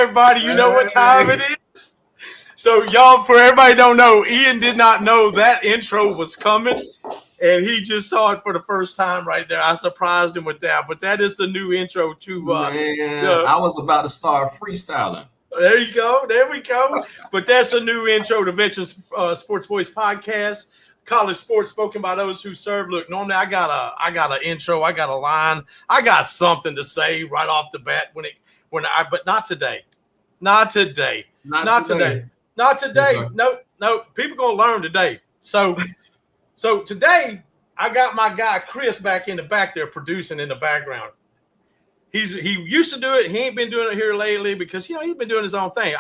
everybody, you know what time it is? So, y'all, for everybody don't know, Ian did not know that intro was coming, and he just saw it for the first time right there. I surprised him with that, but that is the new intro to. Man, I was about to start freestyling. There you go. There we go. But that's a new intro to Veterans Sports Voice Podcast. College sports spoken by those who serve. Look, normally I got an intro, I got a line, I got something to say right off the bat but not today. Not today. Not today. Okay. No, people gonna learn today. So today I got my guy Chris back in the back there producing in the background. He used to do it. He ain't been doing it here lately because he's been doing his own thing.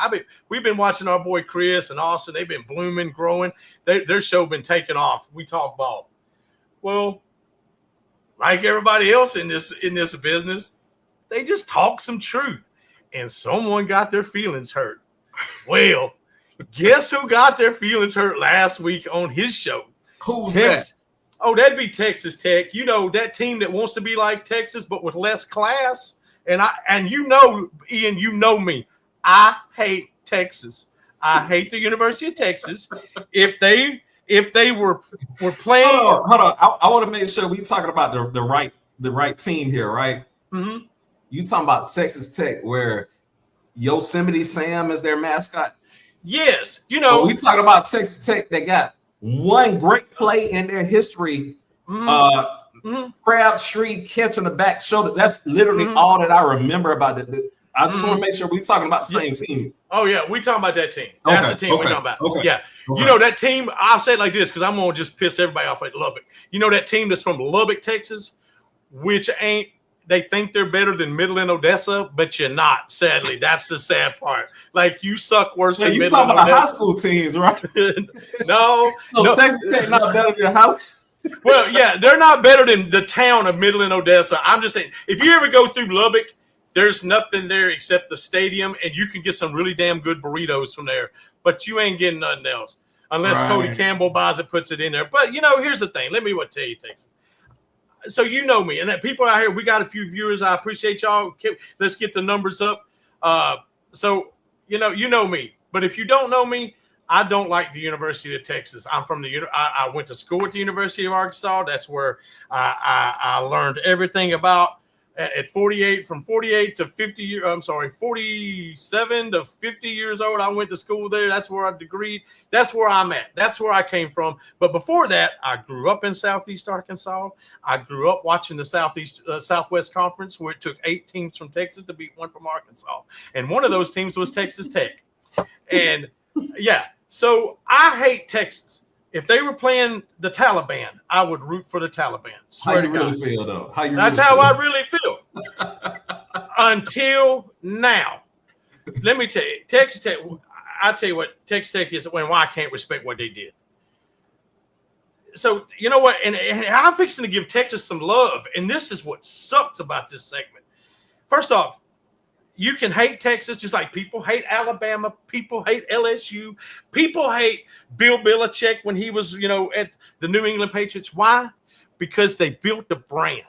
We've been watching our boy Chris and Austin. They've been blooming, growing. Their show been taking off. We talk ball. Well, like everybody else in this business, they just talk some truth, and someone got their feelings hurt. Well, guess who got their feelings hurt last week on his show? Who's that? Oh, that'd be Texas Tech. You know, that team that wants to be like Texas, but with less class. And Ian, you know me. I hate Texas. I hate the University of Texas. If they were playing. Hold on. I want to make sure we're talking about the right team here, right? Mm-hmm. You talking about Texas Tech, where Yosemite Sam is their mascot? Yes. You know, we talking about Texas Tech. They got one great play in their history, Crabtree catching the back shoulder. That's literally all that I remember about it. I just want to make sure we're talking about the same team. Oh, yeah. We're talking about that team. That's the team we're talking about. Okay. Yeah. Okay. You know, that team, I'll say it like this because I'm going to just piss everybody off at Lubbock. You know that team that's from Lubbock, Texas, which they think they're better than Middle and Odessa, but you're not, sadly. That's the sad part. Like, you suck worse than Middle and Odessa. You talking about high school teams, right? No. Texas Tech not better than house? Well, yeah, they're not better than the town of Middle and Odessa. I'm just saying, if you ever go through Lubbock, there's nothing there except the stadium, and you can get some really damn good burritos from there, but you ain't getting nothing else unless Cody Campbell buys it, puts it in there. But, here's the thing. Let me tell you, Texas. So you know me, and that people out here, we got a few viewers. I appreciate y'all. Let's get the numbers up. So you know me, but if you don't know me, I don't like the University of Texas. I'm from I went to school at the University of Arkansas. That's where I learned everything about. At 48 to 50 47 to 50 years old, I went to school there. That's where I degreed. That's where I'm at. That's where I came from. But before that, I grew up in Southeast Arkansas. I grew up watching the Southwest Conference, where it took 8 teams from Texas to beat one from Arkansas. And one of those teams was Texas Tech. And yeah, so I hate Texas. If they were playing the Taliban, I would root for the Taliban. How you really feel, though? That's how I really feel. Until now. Let me tell you, Texas Tech, I'll tell you what Texas Tech is and why I can't respect what they did. So, you know what? And I'm fixing to give Texas some love. And this is what sucks about this segment. First off, you can hate Texas just like people hate Alabama. People hate LSU. People hate Bill Belichick when he was, at the New England Patriots. Why? Because they built a brand.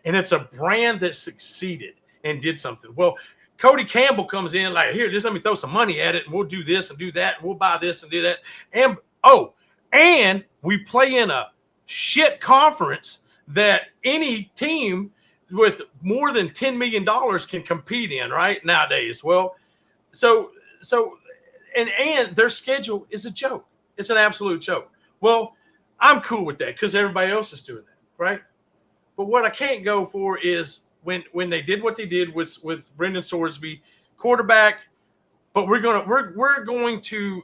And it's a brand that succeeded and did something. Well, Cody Campbell comes in like, here, just let me throw some money at it, and we'll do this and do that, and we'll buy this and do that. And we play in a shit conference that any team with more than $10 million can compete in right nowadays. Well, and their schedule is a joke. It's an absolute joke. Well, I'm cool with that because everybody else is doing that, right? But what I can't go for is when they did what they did with Brendan Sorsby, quarterback. But we're going to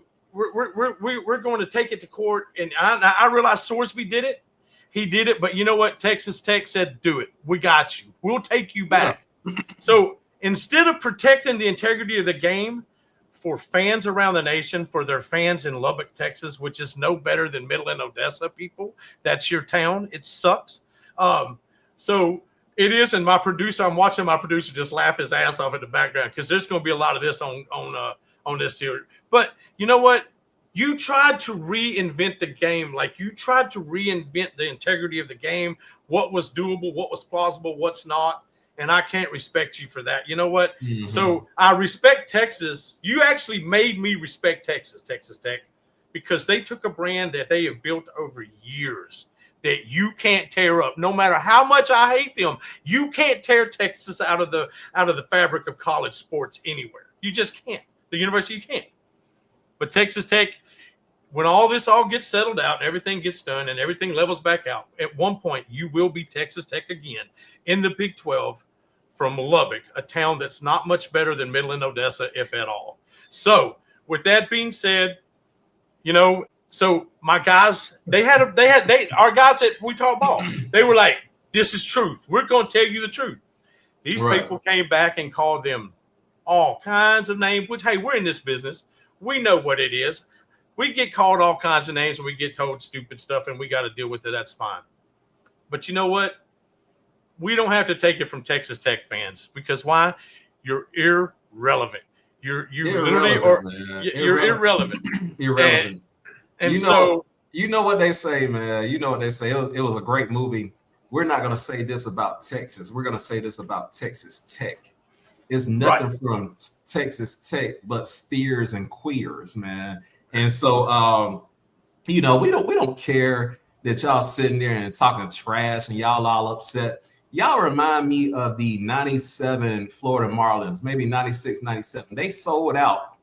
take it to court. And I realize Sorsby did it. He did it, but you know what? Texas Tech said, do it. We got you. We'll take you back. Yeah. So instead of protecting the integrity of the game for fans around the nation, for their fans in Lubbock, Texas, which is no better than Middle and Odessa, people, that's your town. It sucks. So it is, and I'm watching my producer just laugh his ass off in the background because there's going to be a lot of this on this series. But you know what? You tried to reinvent the game, like you tried to reinvent the integrity of the game, what was doable, what was plausible, what's not. and I can't respect you for that. You know what? Mm-hmm. So I respect Texas. You actually made me respect Texas Tech, because they took a brand that they have built over years that you can't tear up. No matter how much I hate them, you can't tear Texas out of the fabric of college sports anywhere. You just can't. The university, you can't. But Texas Tech, when all gets settled out and everything gets done and everything levels back out, at one point you will be Texas Tech again in the Big 12 from Lubbock, a town that's not much better than Midland, Odessa, if at all. So with that being said, so my guys, our guys that we talk ball, they were like, this is truth. We're going to tell you the truth. These people came back and called them all kinds of names, which, hey, we're in this business. We know what it is. We get called all kinds of names and we get told stupid stuff and we got to deal with it. That's fine. But you know what? We don't have to take it from Texas Tech fans, because why? You're irrelevant. You're irrelevant. Irrelevant. And you know what they say, man. You know what they say. It was a great movie. We're not going to say this about Texas. We're going to say this about Texas Tech. It's nothing from Texas Tech but steers and queers, man. And so, we don't care that y'all sitting there and talking trash and y'all all upset. Y'all remind me of the 97 Florida Marlins, maybe 96, 97. They sold out.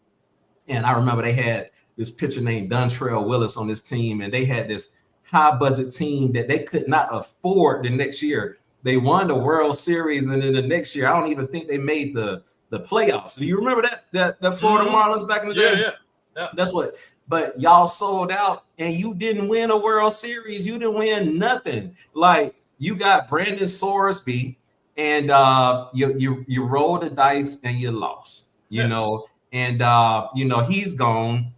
And I remember they had this pitcher named Dontrell Willis on this team, and they had this high budget team that they could not afford the next year. They won the World Series, and then the next year, I don't even think they made the playoffs. Do you remember that Florida Marlins back in the day? Yeah. That's what. But y'all sold out, and you didn't win a World Series. You didn't win nothing. Like, you got Brandon Sorsby, and you rolled the dice and you lost. You know, and he's gone.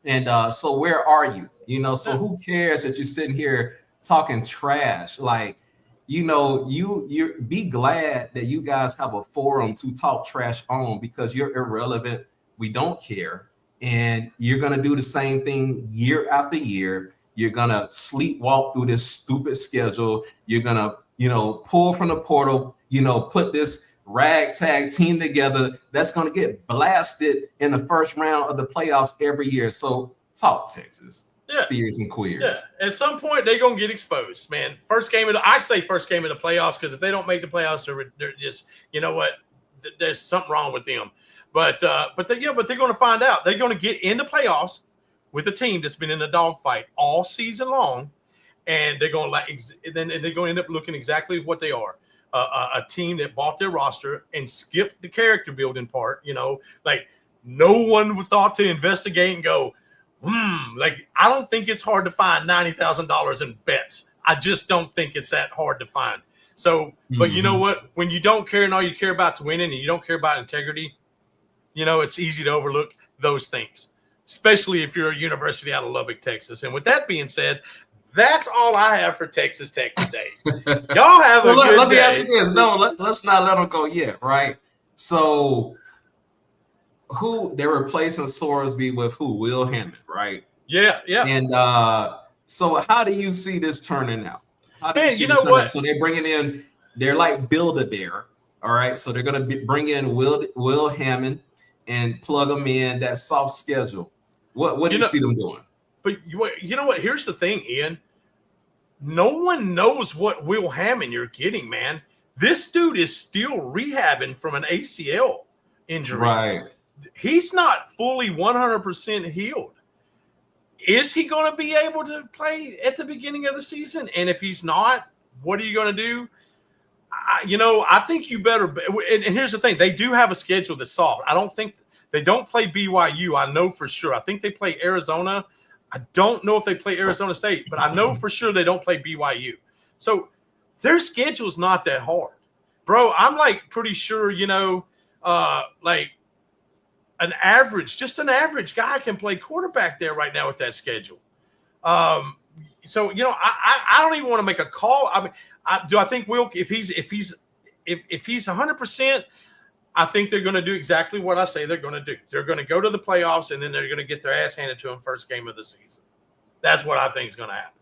And so where are you? So who cares that you're sitting here talking trash? Like, you be glad that you guys have a forum to talk trash on, because you're irrelevant. We don't care. And you're going to do the same thing year after year. You're going to sleepwalk through this stupid schedule. You're going to, pull from the portal, put this ragtag team together that's going to get blasted in the first round of the playoffs every year. So talk Texas. Steers and queers. Yeah. At some point, they're going to get exposed, man. First game of the playoffs, because if they don't make the playoffs, they're just, you know what, there's something wrong with them. But they're going to find out. They're going to get in the playoffs with a team that's been in a dogfight all season long, and they're going to they're going to end up looking exactly what they are. A team that bought their roster and skipped the character building part. Like, no one was thought to investigate and go, like, I don't think it's hard to find $90,000 in bets. I just don't think it's that hard to find. So, but you know what? When you don't care and all you care about is winning and you don't care about integrity, it's easy to overlook those things, especially if you're a university out of Lubbock, Texas. And with that being said, that's all I have for Texas Tech today. Y'all have a good day. Let me ask you this. No, let's not let them go yet, right? So who they're replacing Sorsby with who? Will Hammond, right? Yeah. And so how do you see this turning out? How do you see this turning out? So they're bringing in, they're like Build-A-Bear, all right? So they're going to bring in Will Hammond and plug them in that soft schedule. What do you see them doing? But you know what? Here's the thing, Ian. No one knows what Will Hammond you're getting, man. This dude is still rehabbing from an ACL injury. Right. He's not fully 100% healed. Is he going to be able to play at the beginning of the season? And if he's not, what are you going to do? I think you better. And here's the thing. They do have a schedule that's soft. I don't think they don't play BYU. I know for sure. I think they play Arizona. I don't know if they play Arizona State, but I know for sure they don't play BYU. So their schedule's not that hard. Bro, I'm like pretty sure, like an average guy can play quarterback there right now with that schedule. So, I don't even want to make a call. I mean, I think Will, if he's 100%, I think they're going to do exactly what I say they're going to do. They're going to go to the playoffs, and then they're going to get their ass handed to them first game of the season. That's what I think is going to happen.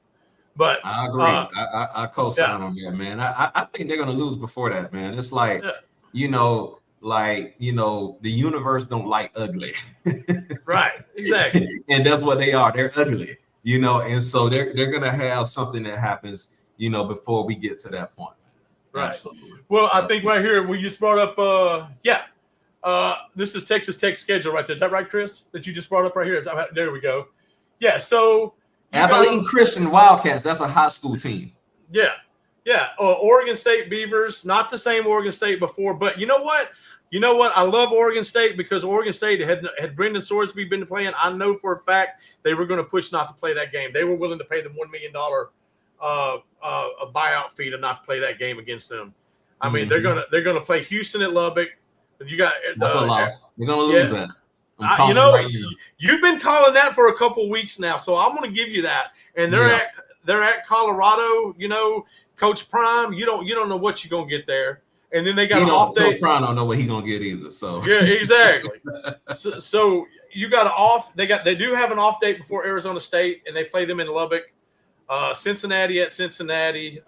But I agree. I co-sign yeah, on that, man. I think they're gonna lose before that, man. It's like, yeah, the universe don't like ugly. right, exactly, And that's what they are. They're ugly, and so they're gonna have something that happens, before we get to that point, man. right. Absolutely. Well, I think right here we just brought up. This is Texas Tech schedule right there. Is that right, Chris? That you just brought up right here. There we go. Yeah. So Abilene Christian Wildcats, that's a high school team. Yeah. Yeah. Oregon State Beavers, not the same Oregon State before, but you know what? I love Oregon State because Oregon State had Brendan Sorsby been playing. I know for a fact they were going to push not to play that game. They were willing to pay them $1 million a buyout fee to not play that game against them. I mean, they're gonna play Houston at Lubbock. You got that's a loss. They're gonna lose that. You've been calling that for a couple weeks now, so I'm going to give you that. And they're at Colorado. Coach Prime. You don't know what you're going to get there. And then they got an off day. Coach Prime don't know what he's going to get either. So yeah, exactly. so you got an off. They do have an off date before Arizona State, and they play them in Lubbock. Cincinnati at Cincinnati.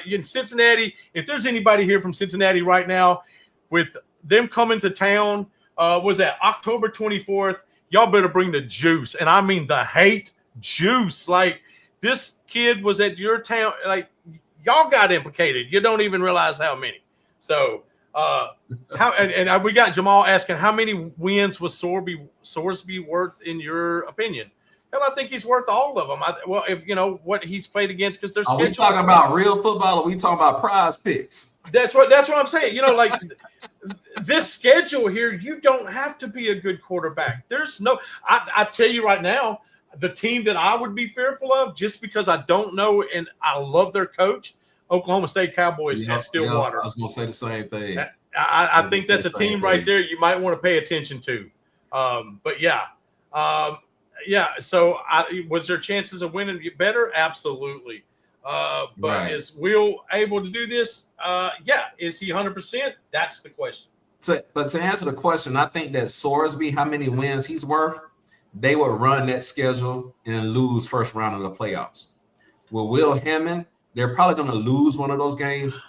In Cincinnati, if there's anybody here from Cincinnati right now, with them coming to town. Was that October 24th? Y'all better bring the juice. And I mean the hate juice. Like, this kid was at your town. Like, y'all got implicated. You don't even realize how many. So, we got Jamal asking, how many wins was Sorsby worth in your opinion? Well, I think he's worth all of them. If you know what he's played against, because they're we talking about real football, or we talking about prize picks? That's what I'm saying. Like this schedule here, you don't have to be a good quarterback. There's no. I tell you right now, the team that I would be fearful of, just because I don't know, and I love their coach, Oklahoma State Cowboys at Stillwater. I was going to say the same thing. I think that's a team right there you might want to pay attention to. But yeah. So was there chances of winning better? Absolutely. But is Will able to do this? Yeah. Is he 100%? That's the question. But to answer the question, I think that Sorsby, how many wins he's worth, they would run that schedule and lose first round of the playoffs. With Will Hammond, they're probably going to lose one of those games,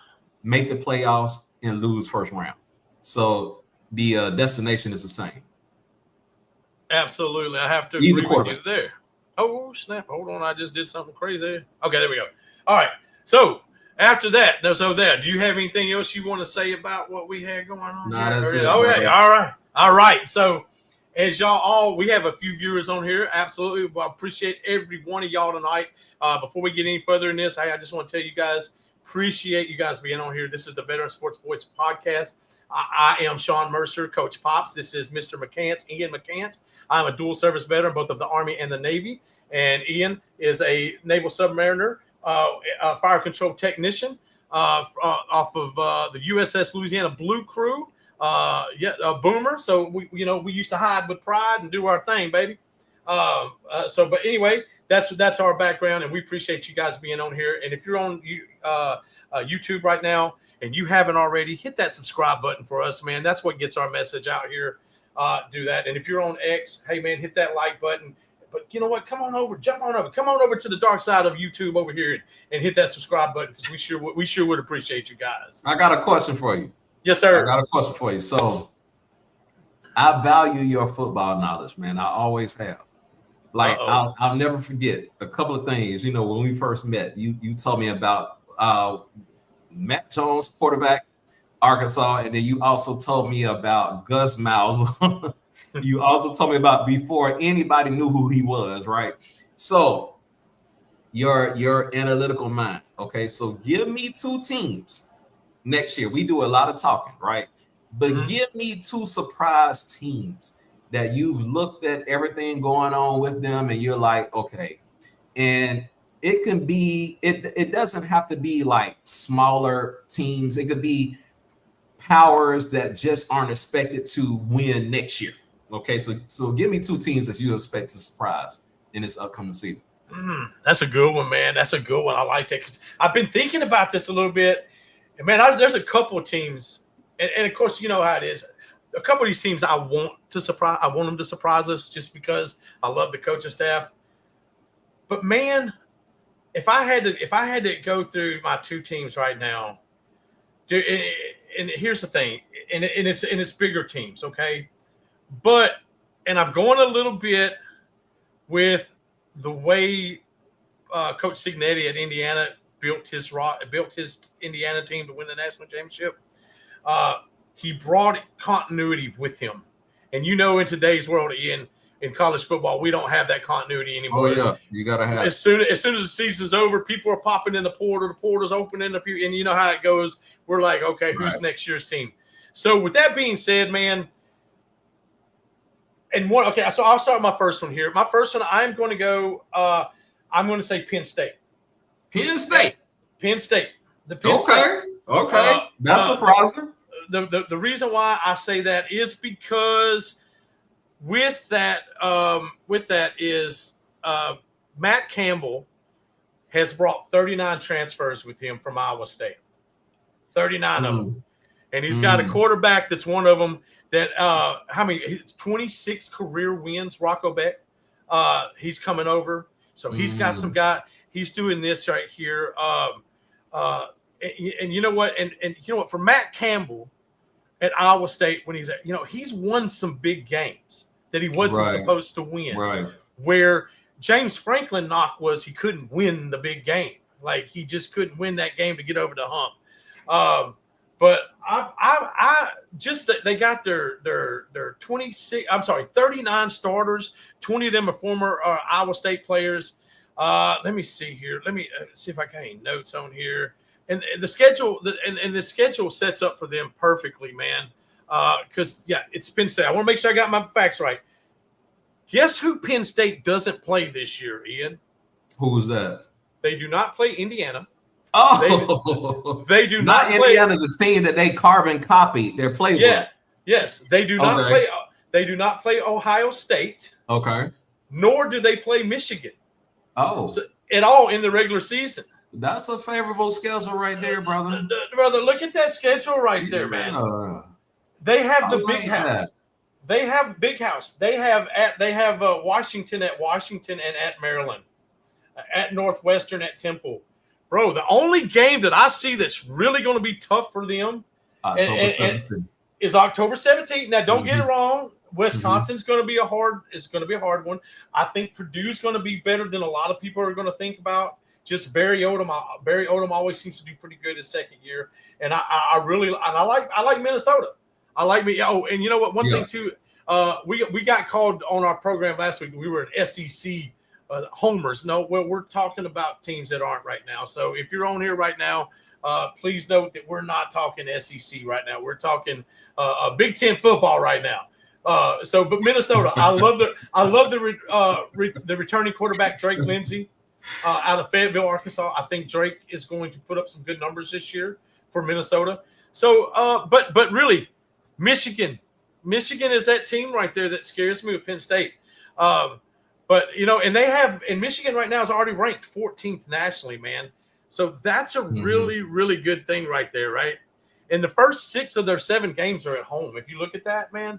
make the playoffs, and lose first round. So the destination is the same. Absolutely. I have to agree with you there. Oh, snap. Hold on. I just did something crazy. Okay, there we go. All right. So after that, do you have anything else you want to say about what we had going on? No, that's it. Okay. All right. So as we have a few viewers on here. Absolutely. Well, I appreciate every one of y'all tonight. Before we get any further in this, I just want to tell you guys, appreciate you guys being on here. This is the Veteran Sports Voice podcast. I am Sean Mercer, Coach Pops. This is Mr. McCants, Ian McCants. I'm a dual service veteran, both of the Army and the Navy. And Ian is a Naval Submariner, a fire control technician off of the USS Louisiana Blue Crew. A boomer. So we used to hide with pride and do our thing, baby. But anyway, that's our background, and we appreciate you guys being on here. And if you're on YouTube right now, and you haven't already, hit that subscribe button for us, man. That's what gets our message out here. Do that. And if you're on X, hey, man, hit that like button. But you know what? Come on over to the dark side of YouTube over here and hit that subscribe button, because we sure would appreciate you guys. I got a question for you. Yes, sir. I got a question for you. So I value your football knowledge, man. I always have. Like, I'll never forget a couple of things. When we first met, you told me about Matt Jones, quarterback, Arkansas, and then you also told me about Gus Malzahn. You also told me about before anybody knew who he was, right? So your analytical mind, okay? So give me two teams next year. We do a lot of talking, right? But give me two surprise teams that you've looked at everything going on with them, and you're like, okay. And it can be, it doesn't have to be like smaller teams. It could be powers that just aren't expected to win next year. Okay, so give me two teams that you expect to surprise in this upcoming season. That's a good one, man. That's a good one. I like that. I've been thinking about this a little bit. And man, there's a couple of teams, and of course, you know how it is. A couple of these teams I want them to surprise us, just because I love the coaching staff. But man, if I had to go through my two teams right now, dude, and here's the thing, and it's bigger teams, okay, but and I'm going a little bit with the way Coach Cignetti at Indiana built his Indiana team to win the national championship. He brought continuity with him, and in today's world, in college football, we don't have that continuity anymore. Oh yeah, you gotta have. As soon as the season's over, people are popping in the portal. The portal's opening a few, and you know how it goes. We're like, okay, who's next year's team? So with that being said, man, so I'll start my first one here. My first one, I'm going to go. I'm going to say Penn State. Penn State. The Penn State. Okay. That's surprising. The reason why I say that is because with that is Matt Campbell has brought 39 transfers with him from Iowa State. 39 of them. And he's got a quarterback that's one of them that 26 career wins, Rocco Beck. He's coming over. So he's got some guy. He's doing this right here. And you know what? And you know what? For Matt Campbell at Iowa State, when he's won some big games that he wasn't supposed to win. Right. Where James Franklin knock was he couldn't win the big game. Like he just couldn't win that game to get over the hump. But I just they got their 39 starters. 20 of them are former Iowa State players. Let me see here. Let me see if I got any notes on here. And the schedule and the schedule sets up for them perfectly, man. Because it's Penn State. I want to make sure I got my facts right. Guess who Penn State doesn't play this year, Ian? Who was that? They do not play Indiana. Oh, they do not play. Indiana's a team that they carbon copied their playbook. Yeah, yes, they do not play. They do not play Ohio State. Okay. Nor do they play Michigan. At all in the regular season. That's a favorable schedule right there, brother. Brother, look at that schedule right there, man. They have the big house. They have big house. They have Washington at Washington and at Maryland, at Northwestern at Temple. Bro, the only game that I see that's really going to be tough for them is October 17th. Now, don't get it wrong. Wisconsin's going to be a hard one. I think Purdue's going to be better than a lot of people are going to think about. Just Barry Odom always seems to do pretty good his second year, and I like Minnesota. I like me. Oh, and you know what? One thing too, we got called on our program last week. We were an SEC homers. No, well, we're talking about teams that aren't right now. So if you're on here right now, please note that we're not talking SEC right now. We're talking Big Ten football right now. But Minnesota, I love the returning quarterback Drake Lindsey out of Fayetteville, Arkansas. I think Drake is going to put up some good numbers this year for Minnesota. So, but really, Michigan is that team right there that scares me with Penn State. But and Michigan right now is already ranked 14th nationally, man. So that's a really, really good thing right there, right? And the first 6 of their 7 games are at home. If you look at that, man,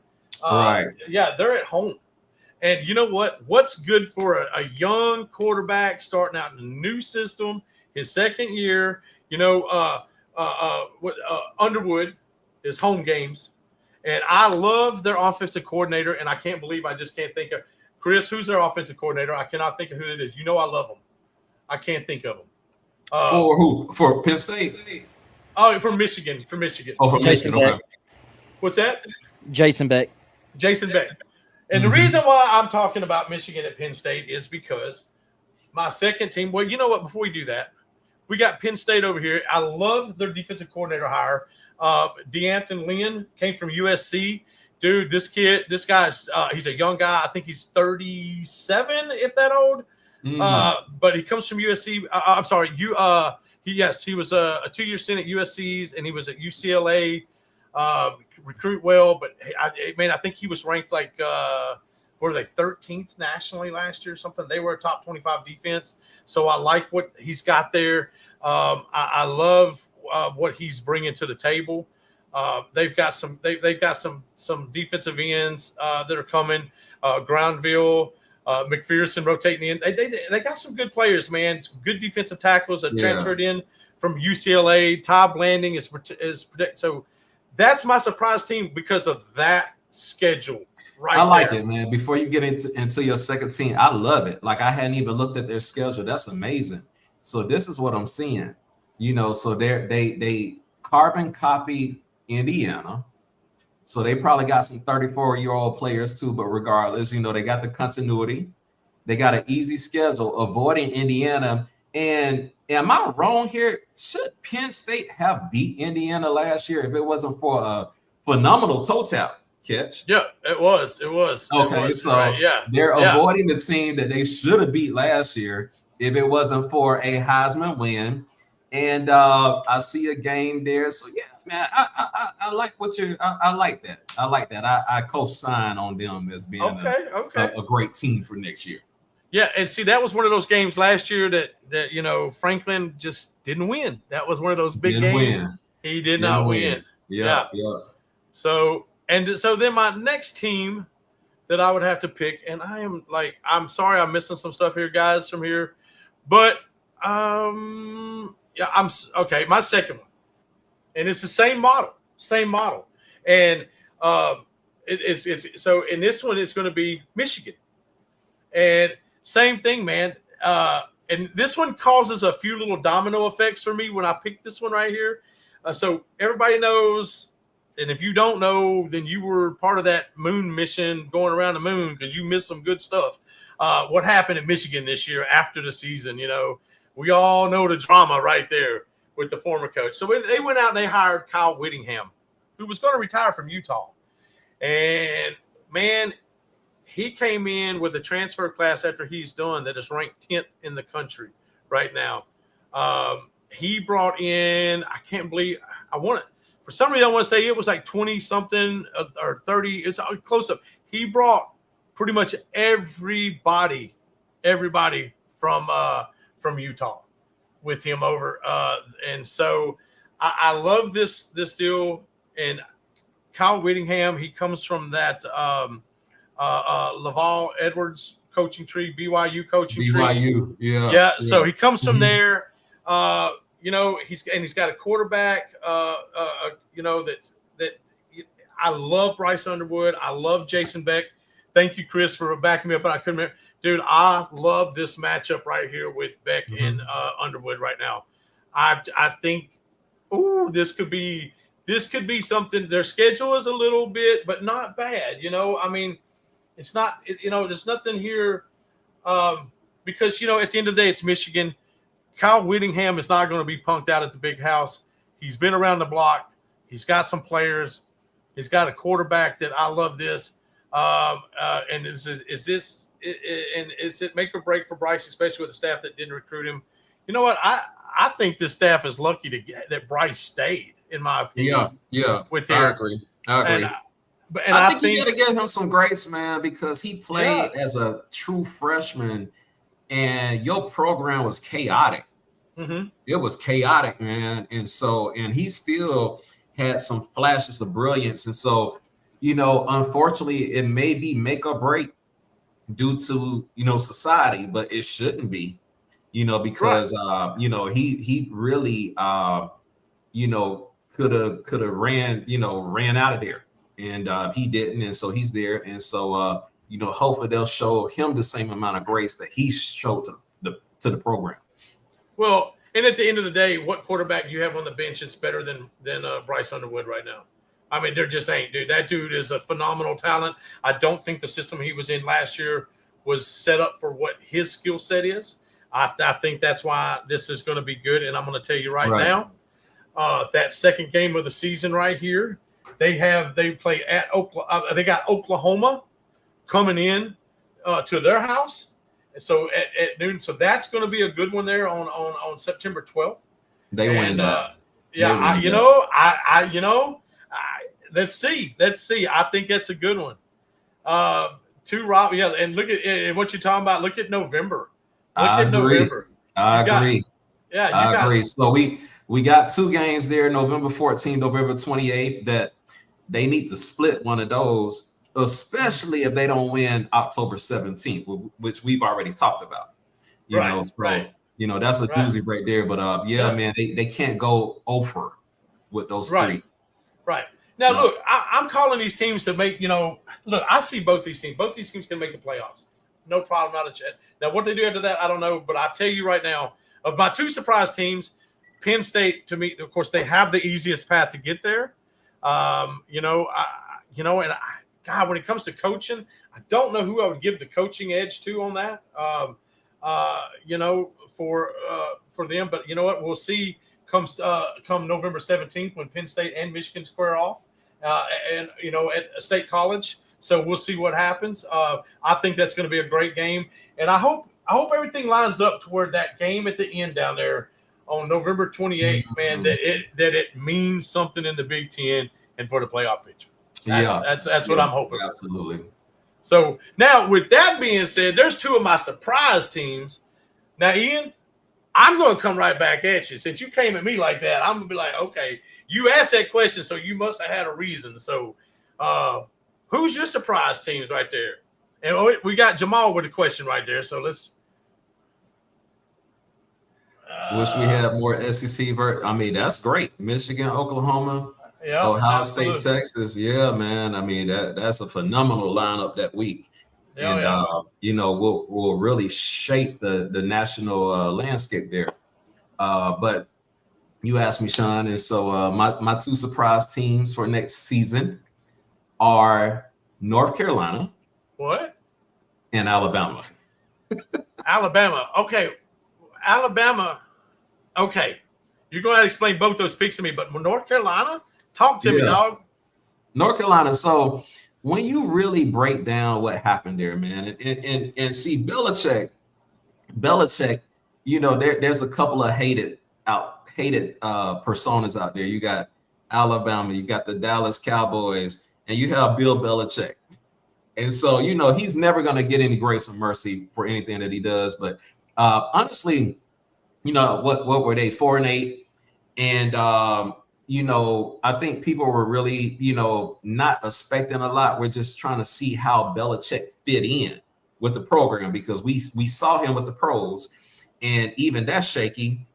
yeah, they're at home. And you know what? What's good for a young quarterback starting out in a new system, his second year? Underwood is home games, and I love their offensive coordinator. And I can't believe I just can't think of Chris. Who's their offensive coordinator? I cannot think of who it is. I love them. I can't think of them. For who? For Penn State? Oh, from Michigan. Oh, from Michigan. Okay. What's that? Jason Beck. And the reason why I'm talking about Michigan at Penn State is because my second team. Well, you know what? Before we do that, we got Penn State over here. I love their defensive coordinator hire. DeAnton Lynn came from USC. Dude, this guy's he's a young guy. I think he's 37, if that old. But he comes from USC. I'm sorry, he was a 2-year stint at USC's, and he was at UCLA. Recruit well, but I think he was ranked like were they 13th nationally last year or something. They were a top 25 defense, so I like what he's got there. I love what he's bringing to the table. They've got some defensive ends that are coming. Groundville, McPherson rotating in. They got some good players, man. Some good defensive tackles that transferred in from UCLA. Todd Blanding is protected. So that's my surprise team because of that schedule. Right, I like it, man. Before you get into your second team, I love it. Like I hadn't even looked at their schedule. That's amazing. So this is what I'm seeing. So they carbon copied Indiana. So they probably got some 34-year-old players too, but regardless, they got the continuity. They got an easy schedule, avoiding Indiana. And am I wrong here? Should Penn State have beat Indiana last year if it wasn't for a phenomenal toe tap catch? Yeah, it was. Okay, so they're avoiding the team that they should have beat last year if it wasn't for a Heisman win. And I see a game there. So yeah, man, I like what I like that. I co-sign on them as being a great team for next year. Yeah, and see, that was one of those games last year that Franklin just didn't win. That was one of those big games. He did not win. Yeah. So then my next team that I would have to pick, and I'm sorry I'm missing some stuff here, guys, from here, but I'm okay. My second one, and it's the same model, and it's so in this one it's going to be Michigan, and same thing, man. And this one causes a few little domino effects for me when I pick this one right here. So everybody knows, and if you don't know, then you were part of that moon mission going around the moon because you missed some good stuff. What happened in Michigan this year after the season? We all know the drama right there with the former coach. So they went out and they hired Kyle Whittingham, who was going to retire from Utah. And, man, he came in with a transfer class after he's done that is ranked 10th in the country right now. He brought in, I can't believe, for some reason I want to say it was like 20-something or 30. It's close up. He brought pretty much everybody from Utah with him over. And so I love this deal. And Kyle Whittingham, he comes from that Laval Edwards coaching tree, BYU coaching tree. Yeah. So he comes from there. He's got a quarterback. That I love Bryce Underwood. I love Jason Beck. Thank you, Chris, for backing me up. But I couldn't remember. Dude, I love this matchup right here with Beck and Underwood right now. I think, this could be something. Their schedule is a little bit, but not bad. I mean, it's not. There's nothing here because at the end of the day, it's Michigan. Kyle Whittingham is not going to be punked out at the big house. He's been around the block. He's got some players. He's got a quarterback that I love this. And is it make or break for Bryce, especially with the staff that didn't recruit him? You know what? I think this staff is lucky that Bryce stayed, in my opinion. Yeah. With him. I agree. And I think you got to give him some grace, man, because he played as a true freshman, and your program was chaotic. Mm-hmm. It was chaotic, man, and he still had some flashes of brilliance, and so. Unfortunately, it may be make or break due to, society, but it shouldn't be, because, he really, could have ran out of there, and he didn't. And so he's there. And so, hopefully they'll show him the same amount of grace that he showed to the program. Well, and at the end of the day, what quarterback do you have on the bench that's better than Bryce Underwood right now? I mean, there just ain't, dude. That dude is a phenomenal talent. I don't think the system he was in last year was set up for what his skill set is. I think that's why this is going to be good. And I'm going to tell you right now, that second game of the season right here, they play at Oklahoma. They got Oklahoma coming in to their house. And so at noon. So that's going to be a good one there on September 12th. They win that. Let's see. I think that's a good one. And look at what you're talking about. Look at November. I agree. I agree. So we got two games there, November 14th, November 28th, that they need to split one of those. especially if they don't win October 17th, which we've already talked about. You Right, know, so right, that's a right. doozy right there. But yeah, man, they can't go over with those Right. three. Right. Now, Yeah. look, I'm calling these teams to make, look, I see both these teams. Both these teams can make the playoffs. No problem, not a chat. Now, what they do after that, I don't know. But I tell you right now, of my two surprise teams, Penn State, to me, of course, they have the easiest path to get there. God, when it comes to coaching, I don't know who I would give the coaching edge to on that. For them, but you know what? We'll see. Come November 17th when Penn State and Michigan square off, and at a state college. So we'll see what happens. I think that's going to be a great game, and I hope everything lines up toward that game at the end down there on November 28th. Man, that it means something in the Big Ten and for the playoff picture. That's what I'm hoping. Absolutely. So now, with that being said, there's two of my surprise teams. Now, Ian, I'm going to come right back at you. Since you came at me like that, I'm going to be like, okay, you asked that question, so you must have had a reason. So who's your surprise teams right there? And we got Jamal with a question right there. So let's. Wish we had more SEC. I mean, that's great. Michigan, Oklahoma, Ohio State, Texas. Yeah, man. I mean, that's a phenomenal lineup that week. Will really shape the national landscape there. But you asked me, Sean, and so my two surprise teams for next season are North Carolina. What? And Alabama. Alabama. Okay. Alabama. Okay. You're going to explain both those picks to me, but North Carolina? Talk to me, dog. North Carolina. So when you really break down what happened there, man, and see Belichick, there's a couple of hated personas out there. You got Alabama, you got the Dallas Cowboys, and you have Bill Belichick. And so, he's never going to get any grace or mercy for anything that he does. But honestly, what were they, 4-8? And, I think people were really, not expecting a lot. We're just trying to see how Belichick fit in with the program, because we saw him with the pros, and even that's shaky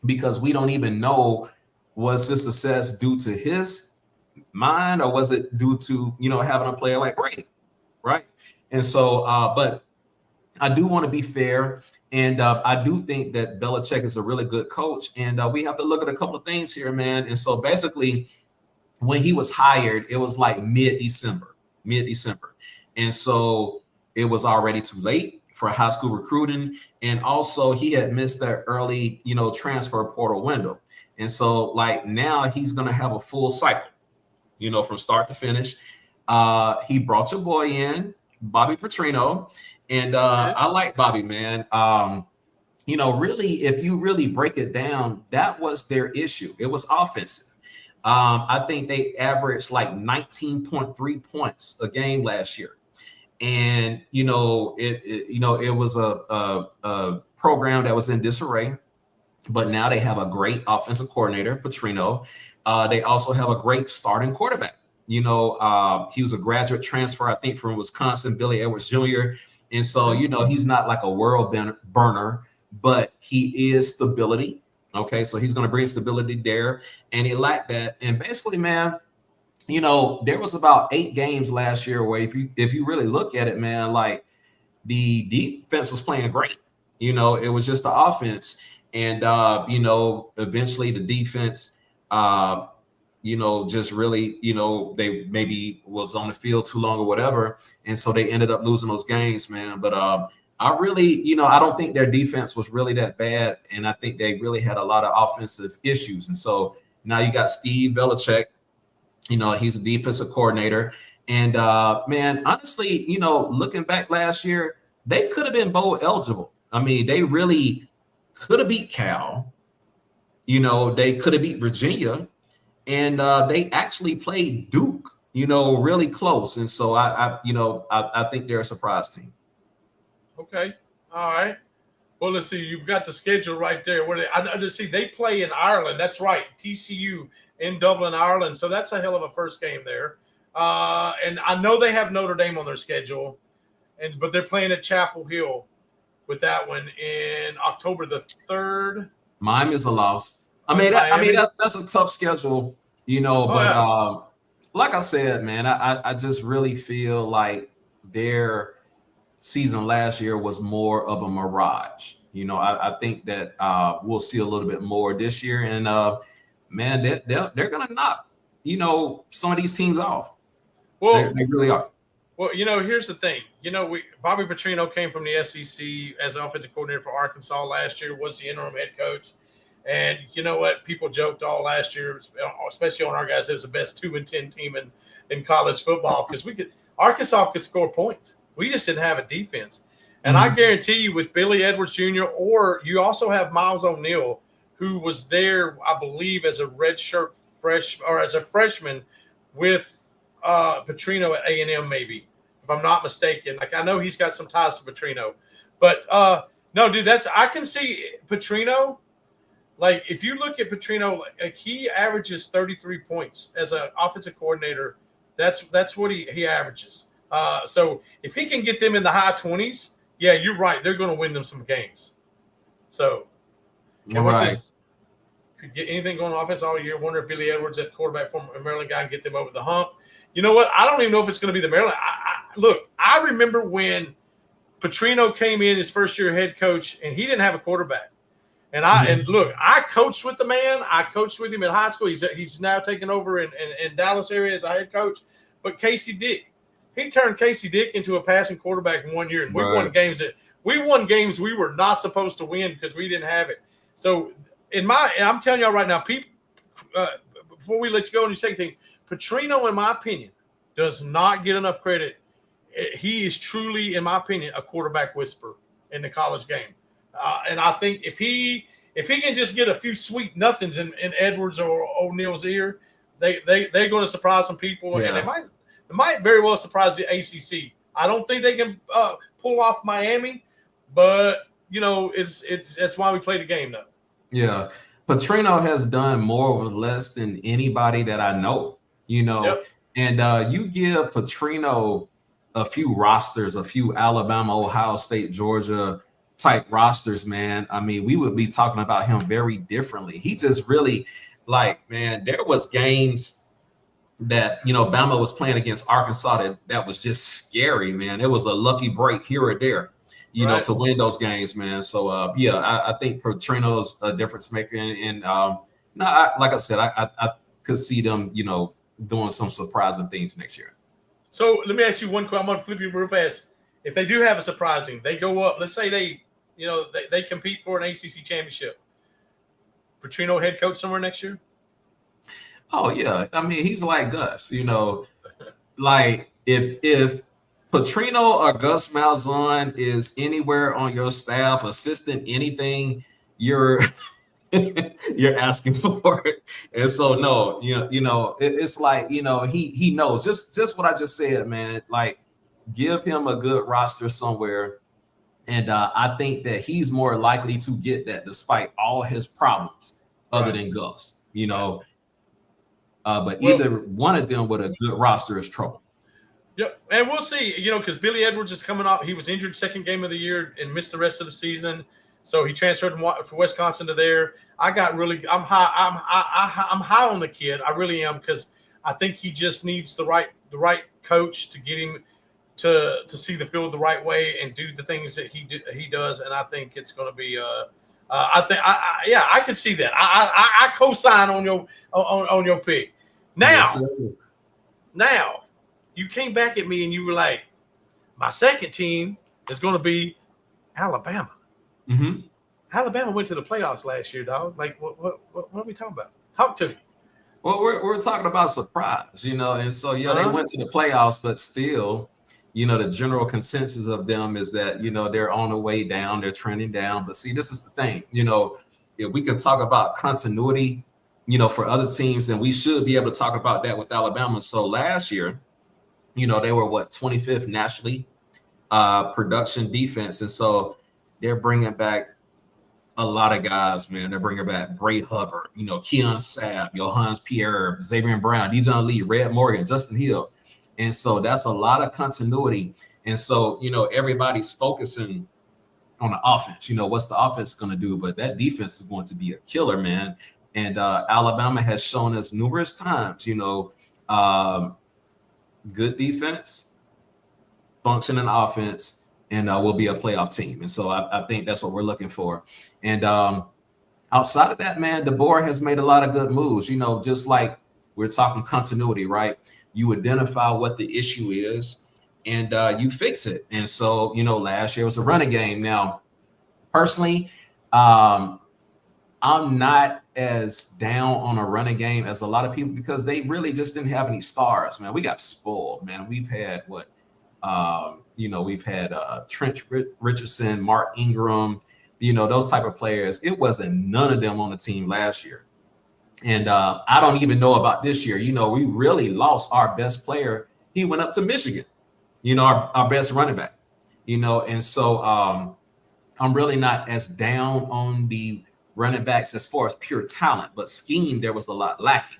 because we don't even know, was this success due to his mind or was it due to, having a player like Brady, right? And so, but I do want to be fair, and I do think that Belichick is a really good coach, and we have to look at a couple of things here, man. And so basically, when he was hired, it was like mid-December. And so it was already too late for high school recruiting. And also he had missed that early, transfer portal window. And so like now he's going to have a full cycle, from start to finish. He brought your boy in, Bobby Petrino. And I like Bobby, man. Really, if you really break it down, that was their issue. It was offensive. I think they averaged like 19.3 points a game last year. And, it was a program that was in disarray, but now they have a great offensive coordinator, Petrino. They also have a great starting quarterback. He was a graduate transfer, I think, from Wisconsin, Billy Edwards Jr. And so, he's not like a world burner, but he is stability. Okay, so he's going to bring stability there, and he lacked that. And basically, man, there was about 8 games last year where if you really look at it, man, like the defense was playing great. It was just the offense, and eventually the defense, just really, they maybe was on the field too long or whatever, and so they ended up losing those games, man. But I really, I don't think their defense was really that bad, and I think they really had a lot of offensive issues. And so now you got Steve Belichick. He's a defensive coordinator. And, man, honestly, looking back last year, they could have been bowl eligible. I mean, they really could have beat Cal. They could have beat Virginia. And they actually played Duke, really close. And so, I think they're a surprise team. Okay. All right. Well, let's see. You've got the schedule right there. They play in Ireland. That's right. TCU in Dublin, Ireland. So that's a hell of a first game there. And I know they have Notre Dame on their schedule, but they're playing at Chapel Hill with that one in October the 3rd. Miami's a loss. That's a tough schedule, but like I said, man, I just really feel like their season last year was more of a mirage. I think that we'll see a little bit more this year, and man, they're gonna knock some of these teams off. Well, they really are. Well, here's the thing. Bobby Petrino came from the SEC as offensive coordinator for Arkansas last year, was the interim head coach. And you know what? People joked all last year, especially on our guys, it was the best 2-10 team in college football because Arkansas could score points. We just didn't have a defense. And I guarantee you with Billy Edwards Jr., or you also have Miles O'Neill, who was there, I believe, as a redshirt as a freshman with Petrino at A&M, maybe, if I'm not mistaken. Like, I know he's got some ties to Petrino. But, no, dude, I can see Petrino. Like, if you look at Petrino, like he averages 33 points as an offensive coordinator. That's what he averages. So if he can get them in the high 20s, yeah, you're right. They're going to win them some games. So, could get anything going on offense all year. Wonder if Billy Edwards, that quarterback from a Maryland guy, can get them over the hump. You know what? I don't even know if it's going to be the Maryland. Look, I remember when Petrino came in his first year head coach, and he didn't have a quarterback. And look, I coached with the man. I coached with him in high school. He's now taken over in Dallas area as a head coach. But Casey Dick, he turned Casey Dick into a passing quarterback in 1 year, and we won games we were not supposed to win because we didn't have it. So I'm telling y'all right now, people, before we let you go on your second team, Petrino, in my opinion, does not get enough credit. He is truly, in my opinion, a quarterback whisperer in the college game. And I think if he can just get a few sweet nothings in Edwards or O'Neill's ear, they're going to surprise some people, and they might very well surprise the ACC. I don't think they can pull off Miami, but that's why we play the game though. Yeah, Petrino has done more or less than anybody that I know. And you give Petrino a few rosters, a few Alabama, Ohio State, Georgia type rosters, man. I mean, we would be talking about him very differently. He just really, man, there was games that, Bama was playing against Arkansas that was just scary, man. It was a lucky break here or there, to win those games, man. So, I think Petrino's a difference maker. And like I said, I could see them, doing some surprising things next year. So let me ask you one question. I'm going to flip you real fast. If they do have a surprising, they go up. Let's say they compete for an ACC championship. Petrino head coach somewhere next year? Oh yeah, I mean he's like Gus. Like if Petrino or Gus Malzahn is anywhere on your staff, assistant, anything, you're asking for it. And so no, it's like he knows just what I just said, man. Like, give him a good roster somewhere. And I think that he's more likely to get that despite all his problems other than Gus, But either one of them with a good roster is trouble. Yep. And we'll see, because Billy Edwards is coming off. He was injured second game of the year and missed the rest of the season. So he transferred from Wisconsin to there. I'm high on the kid. I really am, because I think he just needs the right coach to get him to see the field the right way and do the things that he does. And I think it's going to be I can see that. I co-sign on your pick. Now you came back at me and you were like, my second team is going to be Alabama. Mm-hmm. Alabama went to the playoffs last year, dog. Like, what are we talking about? Talk to me. Well, we're talking about surprise, and so they went to the playoffs, but still, the general consensus of them is that they're on the way down, they're trending down. But see, this is the thing, if we can talk about continuity, for other teams, then we should be able to talk about that with Alabama. So last year, they were 25th nationally, production defense, and so they're bringing back a lot of guys, man. They're bringing back Bray Hubbard, Keon Sabb, Johannes Pierre, Xavier Brown, Dijon Lee, Red Morgan, Justin Hill. And so that's a lot of continuity. And so, everybody's focusing on the offense. What's the offense going to do? But that defense is going to be a killer, man. And Alabama has shown us numerous times, good defense, functioning offense, and we'll be a playoff team. And so I think that's what we're looking for. And outside of that, man, the board has made a lot of good moves, just like we're talking continuity, right? You identify what the issue is and you fix it. And so, last year was a running game. Now, personally, I'm not as down on a running game as a lot of people because they really just didn't have any stars, man. We got spoiled, man. We've had we've had Trent Richardson, Mark Ingram, those type of players. It wasn't none of them on the team last year. And I don't even know about this year. We really lost our best player. He went up to Michigan, our best running back, and so I'm really not as down on the running backs as far as pure talent, but scheme, there was a lot lacking,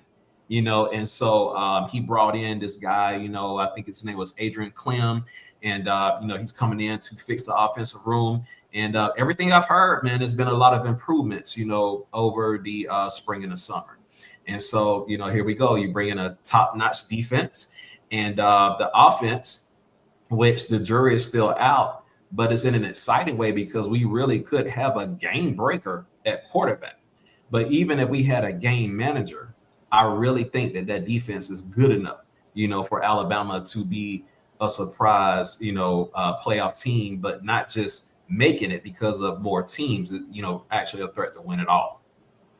and so he brought in this guy, I think his name was Adrian Clem, and he's coming in to fix the offensive room. And everything I've heard, man, there's been a lot of improvements, over the spring and the summer. And so, here we go. You bring in a top-notch defense and the offense, which the jury is still out, but it's in an exciting way because we really could have a game breaker at quarterback. But even if we had a game manager, I really think that defense is good enough, for Alabama to be a surprise, playoff team, but not just making it because of more teams, actually a threat to win it all.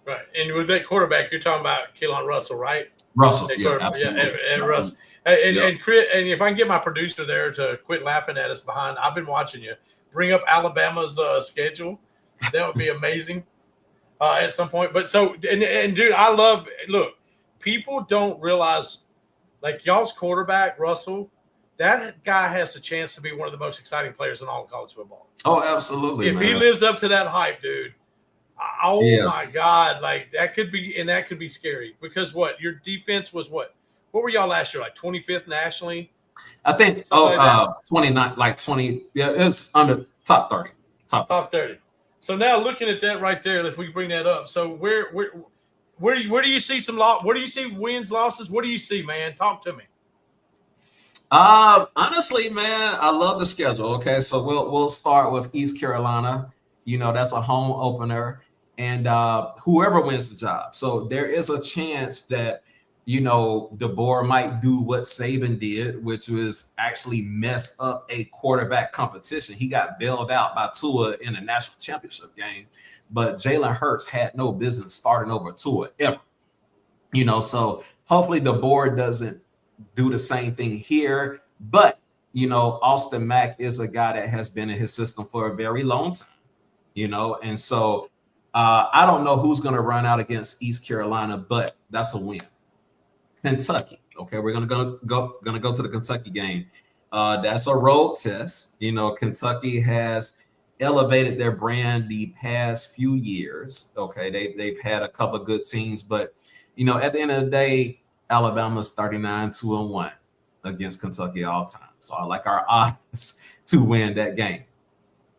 Right. And with that quarterback, you're talking about Keelan Russell, right? Russell, yeah, absolutely. And Russell. And Chris, and if I can get my producer there to quit laughing at us behind, I've been watching you. Bring up Alabama's schedule. That would be amazing at some point. But so, and dude, look, people don't realize, like y'all's quarterback, Russell, that guy has a chance to be one of the most exciting players in all of college football. Oh, absolutely. If he lives up to that hype, dude, my God, like that could be scary because your defense was what were y'all last year? Like 25th nationally? I think 29, like 20. Yeah, it's under top 30. Top 30. So now looking at that right there, if we bring that up, so where do you see some loss? Where do you see wins, losses? What do you see, man? Talk to me. Honestly, man, I love the schedule. Okay, so we'll start with East Carolina. That's a home opener, and whoever wins the job. So there is a chance that the board might do what Saban did, which was actually mess up a quarterback competition. He got bailed out by Tua in a national championship game, but Jalen Hurts had no business starting over Tua ever. So hopefully the board doesn't do the same thing here. But, Austin Mack is a guy that has been in his system for a very long time, and so I don't know who's going to run out against East Carolina, but that's a win. Kentucky. Okay, we're gonna go to the Kentucky game. That's a road test. Kentucky has elevated their brand the past few years. Okay, they've had a couple of good teams, but at the end of the day, Alabama's 39-1 against Kentucky all time. So I like our odds to win that game.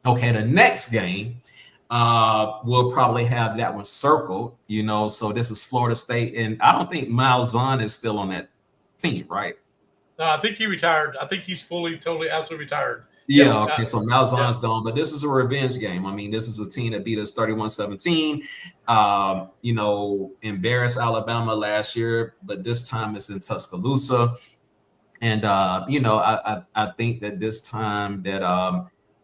Okay, the next game, we'll probably have that one circled, so this is Florida State, and I don't think Malzahn is still on that team, right? No, I think he retired. I think he's totally, absolutely retired. Yeah, okay, so Malzahn's gone, but this is a revenge game. I mean, this is a team that beat us 31-17, embarrassed Alabama last year, but this time it's in Tuscaloosa. And, I think that this time that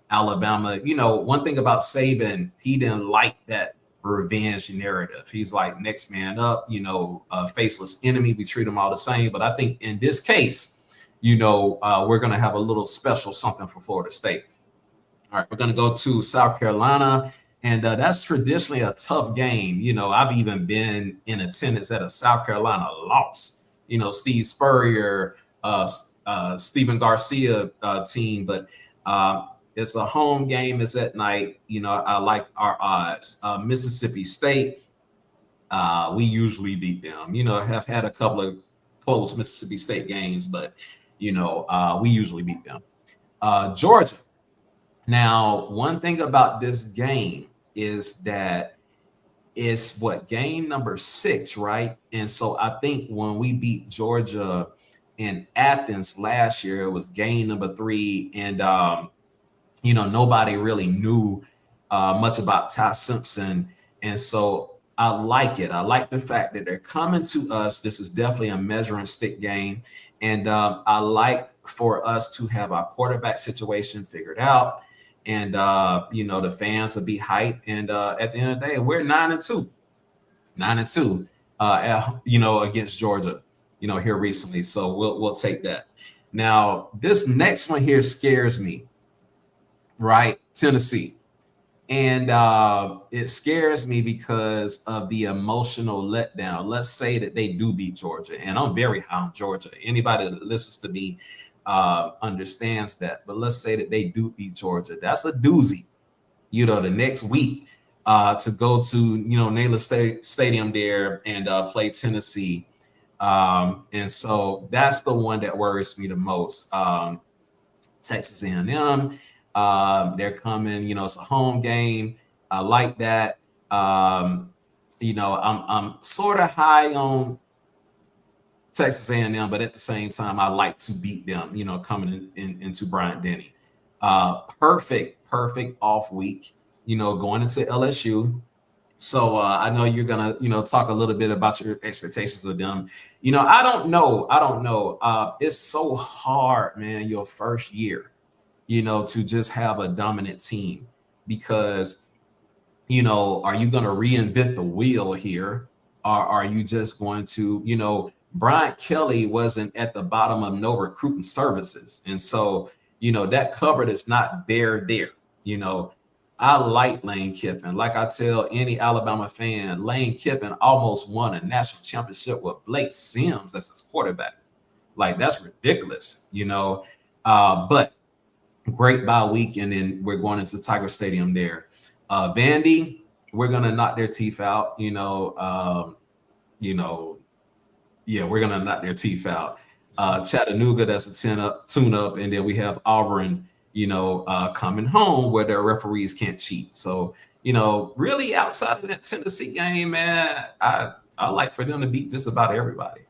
Alabama, one thing about Saban, he didn't like that revenge narrative. He's like, next man up, a faceless enemy. We treat them all the same. But I think in this case, we're going to have a little special something for Florida State. All right, we're going to go to South Carolina. And that's traditionally a tough game. I've even been in attendance at a South Carolina loss, Steve Spurrier, Stephen Garcia team. But it's a home game. It's at night. I like our odds. Mississippi State, we usually beat them. I have had a couple of close Mississippi State games, but, we usually beat them. Georgia. Now, one thing about this game is that it's game number 6, right? And so I think when we beat Georgia in Athens last year, it was game number 3, and nobody really knew much about Ty Simpson, and so I like it. I like the fact that they're coming to us. This is definitely a measuring stick game, and I like for us to have our quarterback situation figured out. And the fans will be hyped. And at the end of the day, we're 9-2, against Georgia, here recently. So we'll take that. Now, this next one here scares me, right? Tennessee. And it scares me because of the emotional letdown. Let's say that they do beat Georgia, and I'm very high on Georgia. Anybody that listens to me understands that. But let's say that they do beat Georgia. That's a doozy, the next week to go to, Naylor Stadium there and play Tennessee. And so that's the one that worries me the most. Texas A&M, they're coming, it's a home game. I like that. I'm sort of high on Texas A&M, but at the same time, I like to beat them, coming into Bryant-Denny. Perfect off week, going into LSU. So I know you're going to, talk a little bit about your expectations of them. I don't know. It's so hard, man, your first year, to just have a dominant team because, are you going to reinvent the wheel here? Or are you just going to, Brian Kelly wasn't at the bottom of no recruiting services. And so, that cupboard is not there. I like Lane Kiffin. Like I tell any Alabama fan, Lane Kiffin almost won a national championship with Blake Sims as his quarterback. Like, that's ridiculous, but great bye week. And then we're going into Tiger Stadium there. Vandy, we're going to knock their teeth out, we're going to knock their teeth out. Chattanooga, that's a tune-up. And then we have Auburn, coming home where their referees can't cheat. So, really outside of that Tennessee game, man, I like for them to beat just about everybody.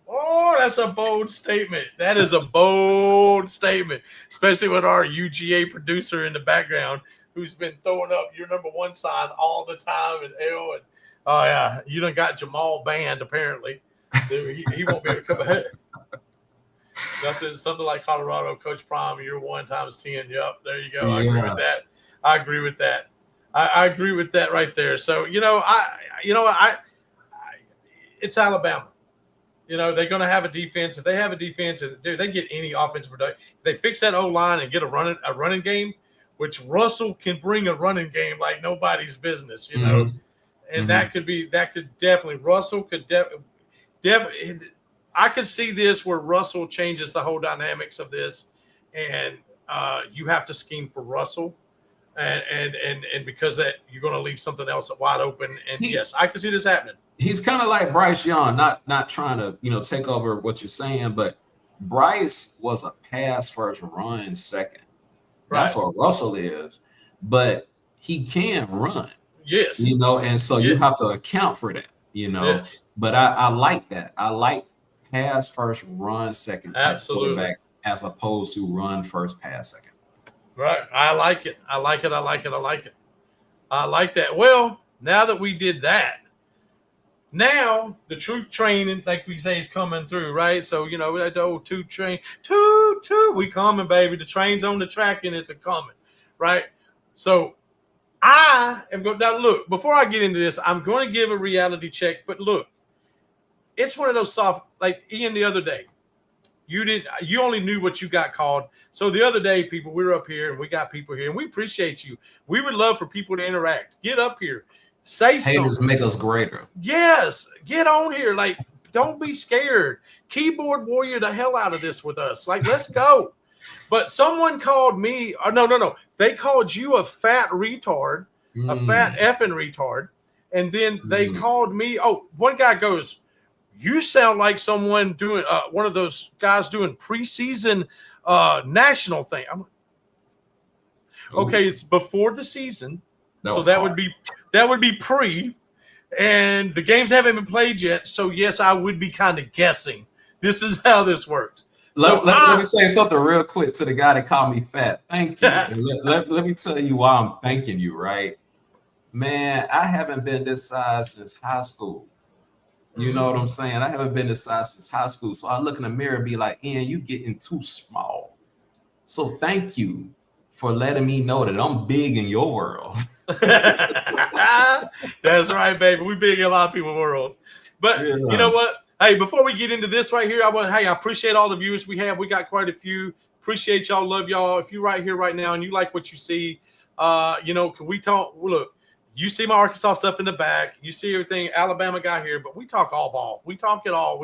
Oh, that's a bold statement. That is a bold statement, especially with our UGA producer in the background who's been throwing up your number 1 sign all the time. And oh yeah, you done got Jamal banned apparently. He won't be able to come ahead. Something like Colorado, Coach Prime, you're 1 times 10. Yep, there you go. Yeah. I agree with that. I agree with that right there. So it's Alabama. They're going to have a defense. If they have a defense, and dude, they get any offensive production. If they fix that O-line and get a running game, which Russell can bring a running game like nobody's business, and that could definitely Russell could definitely. I could see this where Russell changes the whole dynamics of this, and you have to scheme for Russell, and because that you're going to leave something else wide open. And yes, I can see this happening. He's kind of like Bryce Young, not trying to take over what you're saying, but Bryce was a pass first, run second. Right. That's what Russell is, but he can run. Yes, and so you have to account for that. Yes. But I like that. I like pass first, run second type quarterback as opposed to run first, pass second. Right. I like it. I like that. Well, now that we did that, now the troop training, like we say, is coming through, right? So, that old toot train, toot, we coming, baby. The train's on the track and it's a coming, right? So I am going now. Look, before I get into this, I'm going to give a reality check, but look, it's one of those soft, like Ian the other day. You only knew what you got called. So the other day, people, we were up here and we got people here and we appreciate you. We would love for people to interact. Get up here. Say haters something. Make us greater. Yes. Get on here. Like, don't be scared. Keyboard warrior the hell out of this with us. Like, let's go. But someone called me. No. They called you a fat retard, a fat effing retard. And then they called me. Oh, one guy goes, You sound like someone doing one of those guys doing preseason national thing. Okay, it's before the season, so that would be pre, and the games haven't been played yet. So yes, I would be kind of guessing. This is how this works. Let me say something real quick to the guy that called me fat. Thank you. And let me tell you why I'm thanking you, right? Man, I haven't been this size since high school. You know what I'm saying? I haven't been this size since high school. So I look in the mirror and be like, Ian, you getting too small. So thank you for letting me know that I'm big in your world. That's right, baby. We big in a lot of people's world. But you know what? Hey, before we get into this right here, I appreciate all the viewers we have. We got quite a few. Appreciate y'all. Love y'all. If you're right here right now and you like what you see, can we talk? Look, you see my Arkansas stuff in the back. You see everything. Alabama got here, but we talk all ball. We talk it all.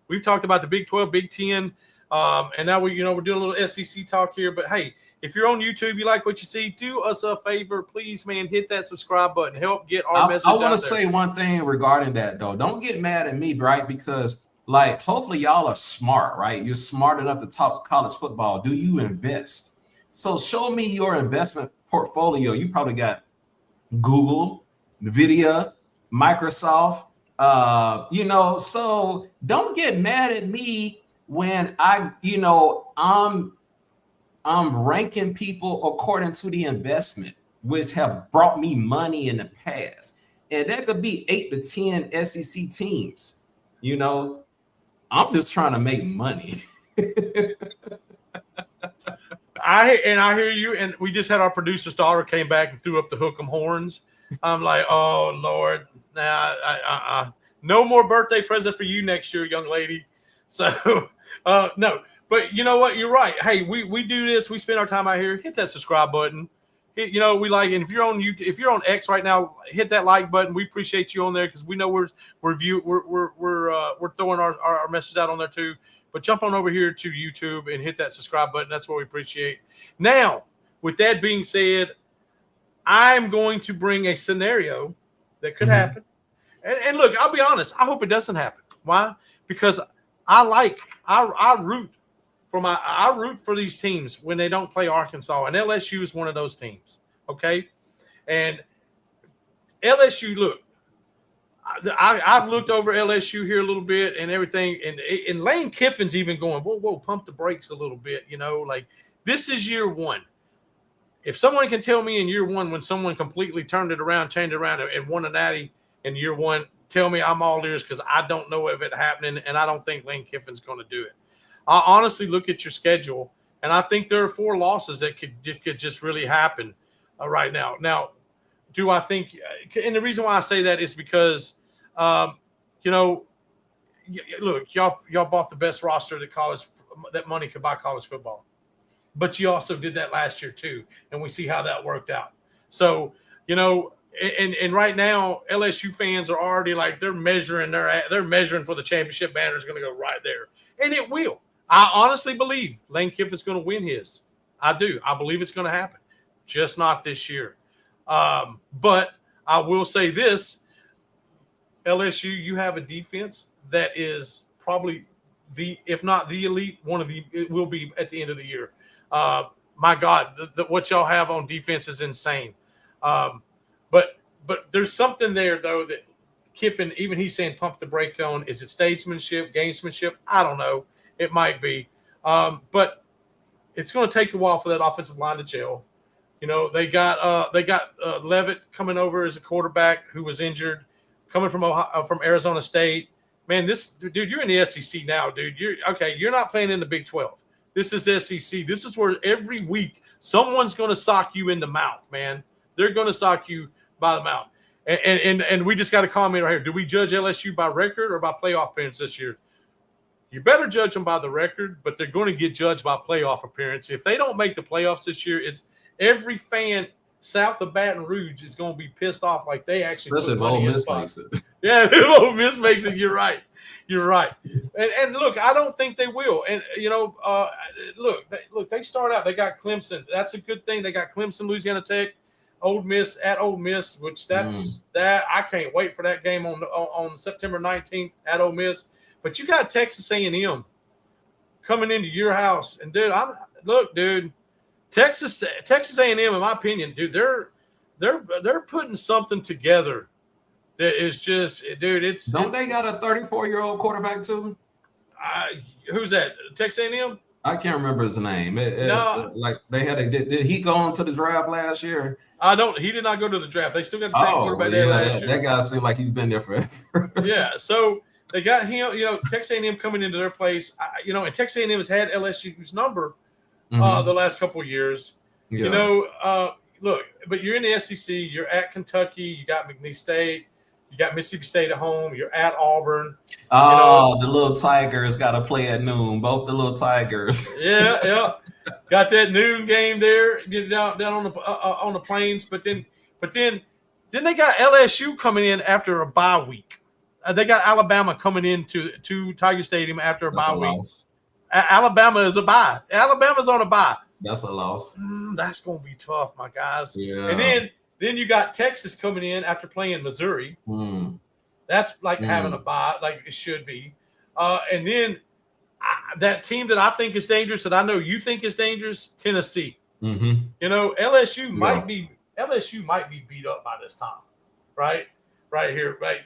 We've talked about the Big 12, Big 10, and now we're doing a little SEC talk here. But hey, if you're on YouTube, you like what you see, do us a favor, please, man. Hit that subscribe button. Help get our message out there. I want to say one thing regarding that, though. Don't get mad at me, right? Because, hopefully y'all are smart, right? You're smart enough to talk college football. Do you invest? So show me your investment portfolio. You probably got Google, NVIDIA, Microsoft, so don't get mad at me when I'm ranking people according to the investment, which have brought me money in the past. And that could be 8 to 10 SEC teams. I'm just trying to make money. I hear you. And we just had our producer's daughter came back and threw up the hook 'em horns. I'm like, oh, Lord. Nah, no more birthday present for you next year, young lady. So, no. But you know what? You're right. Hey, we do this. We spend our time out here. Hit that subscribe button. We like. And if you're on X right now, hit that like button. We appreciate you on there because we know we're throwing our message out on there too. But jump on over here to YouTube and hit that subscribe button. That's what we appreciate. Now, with that being said, I'm going to bring a scenario that could happen. And look, I'll be honest. I hope it doesn't happen. Why? Because I root for these teams when they don't play Arkansas, and LSU is one of those teams. Okay, and LSU. Look, I've looked over LSU here a little bit and everything, and Lane Kiffin's even going, whoa, pump the brakes a little bit. This is year one. If someone can tell me in year one when someone completely turned it around, changed it around, and won a natty in year one, tell me I'm all ears because I don't know of it happening, and I don't think Lane Kiffin's going to do it. I honestly look at your schedule, and I think there are 4 losses that could just really happen right now. Now, do I think – and the reason why I say that is because, look, y'all bought the best roster that money could buy college football. But you also did that last year too, and we see how that worked out. So, and right now LSU fans are already like they're measuring for the championship banner is going to go right there, and it will. I honestly believe Lane Kiffin's going to win his. I do. I believe it's going to happen, just not this year. But I will say this: LSU, you have a defense that is probably if not the elite, it will be at the end of the year. My God, what y'all have on defense is insane. But there's something there though that Kiffin, even he's saying pump the brake on. Is it statesmanship, gamesmanship? I don't know. It might be. But it's going to take a while for that offensive line to gel. They got Levitt coming over as a quarterback who was injured, coming from Arizona State. Man, dude, you're in the SEC now, dude. You're not playing in the Big 12. This is SEC. This is where every week someone's going to sock you in the mouth, man. They're going to sock you by the mouth. And we just got a comment right here. Do we judge LSU by record or by playoff appearance this year? You better judge them by the record, but they're going to get judged by playoff appearance. If they don't make the playoffs this year, it's every fan south of Baton Rouge is going to be pissed off like they actually put money in the pot. Yeah, if Ole Miss makes it, you're right. You're right. And look, I don't think they will. And, look, they start out. They got Clemson. That's a good thing. They got Clemson, Louisiana Tech. Ole Miss at Ole Miss, which that I can't wait for that game on September 19th at Ole Miss. But you got Texas A&M coming into your house, and dude, Texas A&M, in my opinion, dude, they're putting something together that is just, dude. They got a 34-year-old quarterback too? Who's that? Texas A&M? I can't remember his name. No. Like they had did he go on to the draft last year? He did not go to the draft. They still got the same quarterback there last year. That guy seemed like he's been there forever. Yeah, so they got him, Texas A&M coming into their place. And Texas A&M has had LSU's number the last couple of years. Yeah. Look, but you're in the SEC. You're at Kentucky. You got McNeese State. You got Mississippi State at home. You're at Auburn. The little Tigers got to play at noon. Both the little Tigers. Yeah. Got that noon game there. Get down on the plains. But then they got LSU coming in after a bye week. They got Alabama coming into Tiger Stadium after a bye week. Alabama is a bye. Alabama's on a bye. That's a loss. That's going to be tough, my guys. Yeah. And then you got Texas coming in after playing Missouri. That's like having a bye, like it should be. And then that team that I think is dangerous, that I know you think is dangerous, Tennessee. LSU might be beat up by this time, right? Right here, right?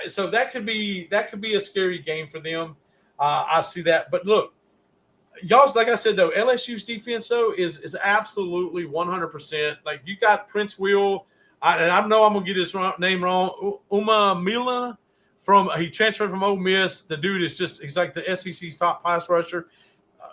So that could be a scary game for them. I see that, but look, y'all's, like I said though, LSU's defense though is absolutely 100%. Like you got Prince Will, and I know I'm gonna get his name wrong. Uma Mila he transferred from Ole Miss. The dude he's like the SEC's top pass rusher.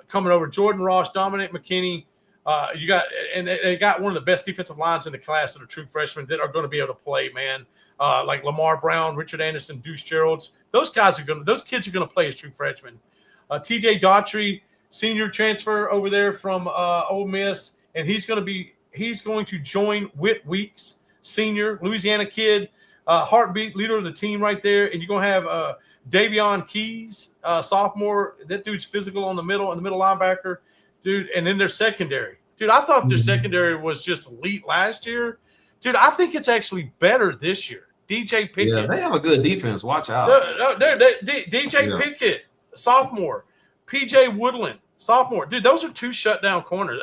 Coming over, Jordan Ross, Dominic McKinney. They got one of the best defensive lines in the class that are true freshmen that are going to be able to play, man. Like Lamar Brown, Richard Anderson, Deuce Geralds. Those kids are going to play as true freshmen. TJ Daughtry, senior transfer over there from Ole Miss, and he's going to join Whit Weeks, senior Louisiana kid, heartbeat leader of the team right there. And you're going to have Davion Keys, sophomore. That dude's physical on the middle linebacker, dude. And then their secondary, dude. I thought their secondary was just elite last year, dude. I think it's actually better this year. DJ Pickett. Yeah, they have a good defense. Watch out. DJ Pickett, sophomore. PJ Woodland, sophomore. Dude, those are two shutdown corners.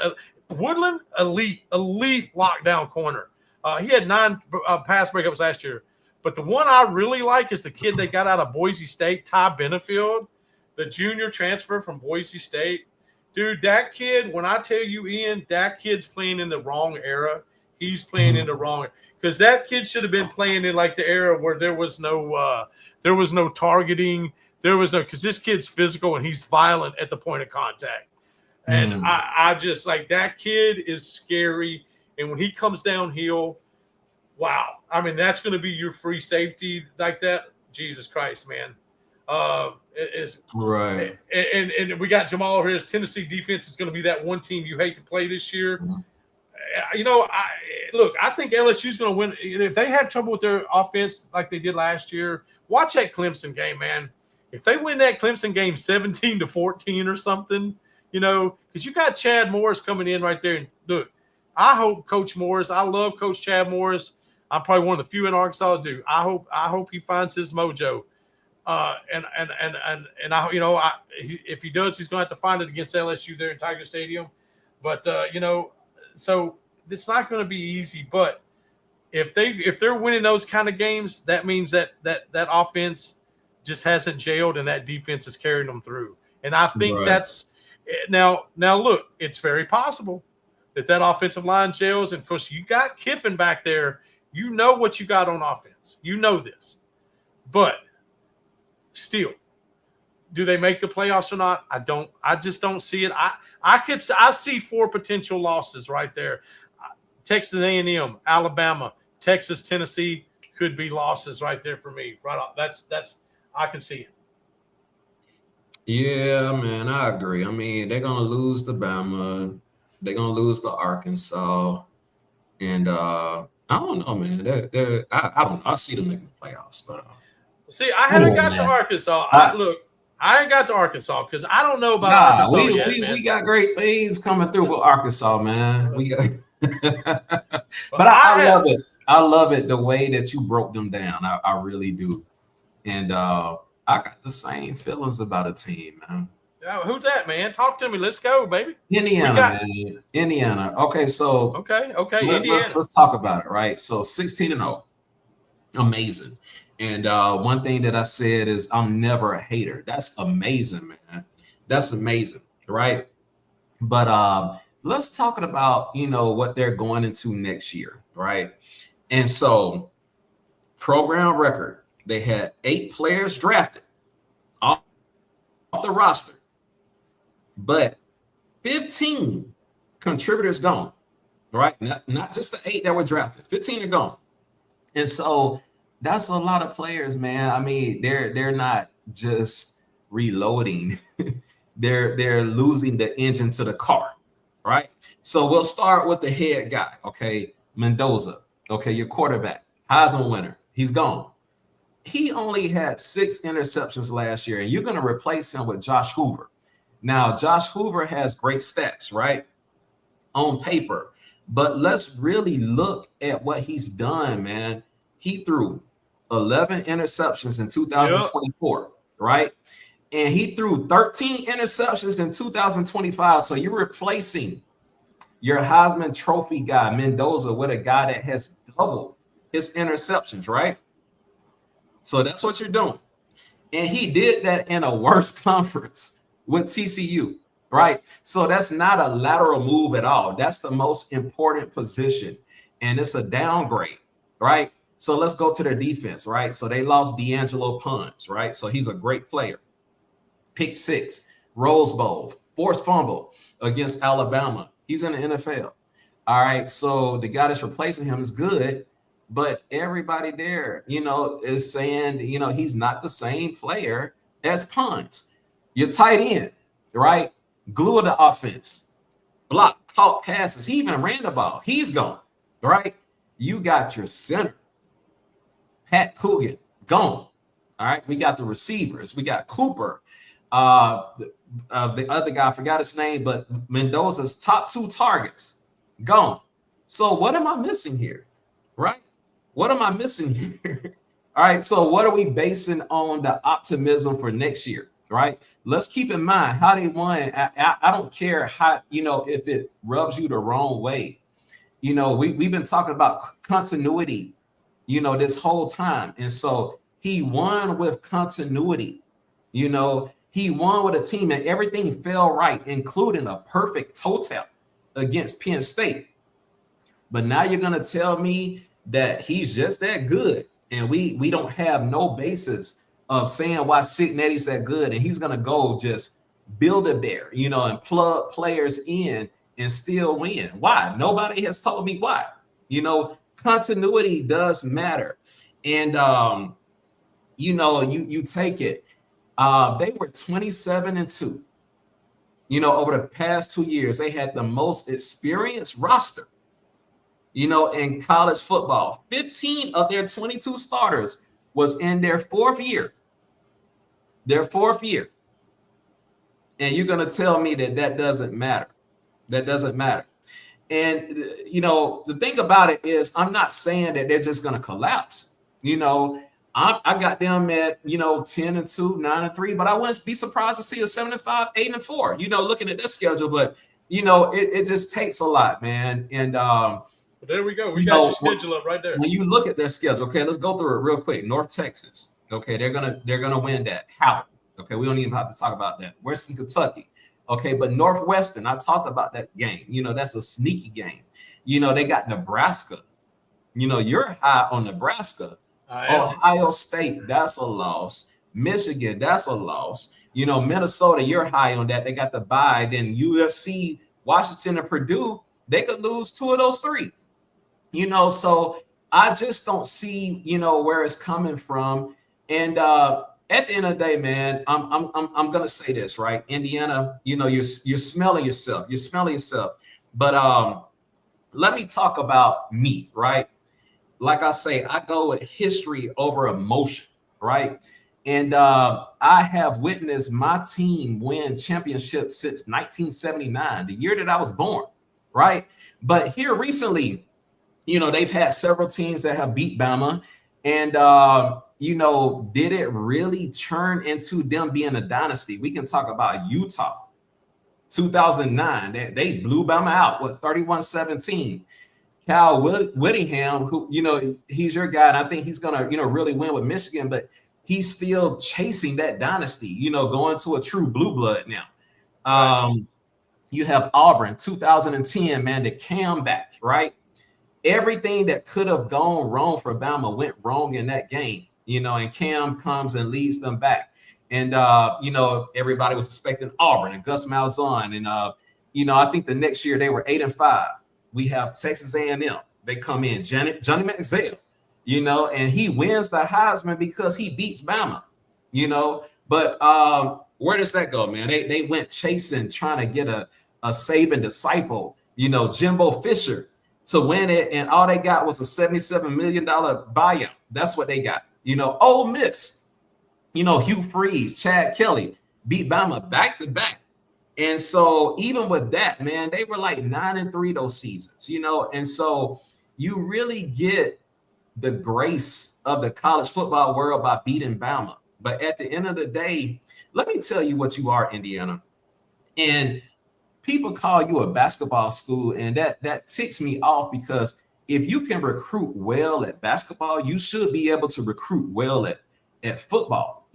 Woodland, elite lockdown corner. He had 9 pass breakups last year. But the one I really like is the kid they got out of Boise State, Ty Benefield, the junior transfer from Boise State. Dude, that kid, when I tell you, Ian, that kid's playing in the wrong era. He's playing in the wrong – because that kid should have been playing in like the era where there was no targeting. There was no – because this kid's physical and he's violent at the point of contact. And I just – like that kid is scary. And when he comes downhill, wow. I mean, that's going to be your free safety like that. Jesus Christ, man. It's right. And we got Jamal over here. Tennessee defense is going to be that one team you hate to play this year. I think LSU's going to win. If they have trouble with their offense like they did last year, watch that Clemson game, man. If they win that Clemson game 17-14 or something, because you got Chad Morris coming in right there. And look, I hope Coach Morris. I love Coach Chad Morris. I'm probably one of the few in Arkansas to do. I hope he finds his mojo. If he does, he's going to have to find it against LSU there in Tiger Stadium. But so it's not going to be easy. But if they're winning those kind of games, that means that offense just hasn't jailed and that defense is carrying them through. And I think that's now. Look, it's very possible that offensive line jails. And of course, you got Kiffin back there. You know what you got on offense. You know this, but still, do they make the playoffs or not? I just don't see it. I see 4 potential losses right there. Texas A&M, Alabama, Texas, Tennessee could be losses right there for me. Right off. That's I can see it. Yeah, man, I agree. I mean, they're gonna lose to Bama, they're gonna lose to Arkansas, and I don't know, man. I don't. I see them making the playoffs, but see, I haven't got to Arkansas. I ain't got to Arkansas because I don't know about Arkansas yet, man. We got great things coming through with Arkansas, man. We got But I love it. I love it the way that you broke them down. I really do. And I got the same feelings about a team, man. Who's that, man? Talk to me. Let's go, baby. Indiana, man. Indiana. Okay, so okay. Let's talk about it, right? So 16-0. Amazing. And one thing that I said is I'm never a hater. That's amazing, man. That's amazing, right? But let's talk about, what they're going into next year, right? And so program record, they had 8 players drafted off the roster, but 15 contributors gone, right? Not just the 8 that were drafted, 15 are gone. And so that's a lot of players, man. I mean, they're not just reloading. they're losing the engine to the car, right? So we'll start with the head guy, okay? Mendoza, okay, your quarterback, Heisman winner. He's gone. He only had 6 interceptions last year, and you're going to replace him with Josh Hoover. Now, Josh Hoover has great stats, right? On paper. But let's really look at what he's done, man. He threw 11 interceptions in 2024, right? And he threw 13 interceptions in 2025. So you're replacing your Heisman Trophy guy, Mendoza, with a guy that has doubled his interceptions, right? So that's what you're doing. And he did that in a worse conference with TCU, right? So that's not a lateral move at all. That's the most important position. And it's a downgrade, right? So let's go to their defense, right? So they lost D'Angelo Punch, right? So he's a great player. Pick 6, Rose Bowl, forced fumble against Alabama. He's in the NFL. All right. So the guy that's replacing him is good, but everybody there, is saying, he's not the same player as Punch. Your tight end, right? Glue of the offense. Block, caught passes. He even ran the ball. He's gone, right? You got your center, Pat Coogan, gone. All right. We got the receivers. We got Cooper. The other guy, I forgot his name, but Mendoza's top 2 targets, gone. So what am I missing here, right? What am I missing here? All right, so what are we basing on the optimism for next year, right? Let's keep in mind how they won. I don't care how, if it rubs you the wrong way. We've been talking about continuity, this whole time. And so he won with continuity, He won with a team and everything fell right, including a perfect toe tap against Penn State. But now you're going to tell me that he's just that good. And we don't have no basis of saying why Cignetti's that good. And he's going to go just build a bear, and plug players in and still win. Why? Nobody has told me why. Continuity does matter. And, you take it. They were 27-2. Over the past 2 years, they had the most experienced roster, in college football. 15 of their 22 starters was in their 4th year. And you're going to tell me that doesn't matter. That doesn't matter. And, the thing about it is I'm not saying that they're just going to collapse. I got them at 10-2, 9-3, but I wouldn't be surprised to see a 7-5, 8-4. Looking at this schedule, but it just takes a lot, man. And but there we go. We got your schedule up right there. When you look at their schedule, okay, let's go through it real quick. North Texas, okay, they're gonna win that. How? Okay, we don't even have to talk about that. Western Kentucky, okay, but Northwestern, I talked about that game. That's a sneaky game. They got Nebraska. You're high on Nebraska. Ohio State, that's a loss. Michigan, that's a loss. Minnesota, you're high on that. They got the bye. Then USC, Washington, and Purdue, they could lose 2 of those 3. So I just don't see, where it's coming from. And at the end of the day, man, I'm gonna say this, right? Indiana, you're smelling yourself. You're smelling yourself. But let me talk about me, right? Like I say, I go with history over emotion, right? And I have witnessed my team win championships since 1979, the year that I was born. right? But here recently, they've had several teams that have beat Bama, and did it really turn into them being a dynasty? We can talk about Utah, 2009. They blew Bama out with 31-17. Cal Whittingham, who he's your guy, and I think he's gonna really win with Michigan, but he's still chasing that dynasty, going to a true blue blood now. You have Auburn, 2010, man, the comeback, right? Everything that could have gone wrong for Bama went wrong in that game, and Cam comes and leads them back. And, everybody was expecting Auburn and Gus Malzahn. And, I think the next year they were 8-5. We have Texas A&M. They come in, Johnny Manziel, and he wins the Heisman because he beats Bama, But where does that go, man? They went chasing, trying to get a Saban disciple, Jimbo Fisher, to win it, and all they got was a $77 million buyout. That's what they got. Ole Miss, Hugh Freeze, Chad Kelly beat Bama back to back. And so even with that, man, they were like 9-3 those seasons, and so you really get the grace of the college football world by beating Bama. But at the end of the day, let me tell you what you are, Indiana. And people call you a basketball school, and that ticks me off, because if you can recruit well at basketball, you should be able to recruit well at football,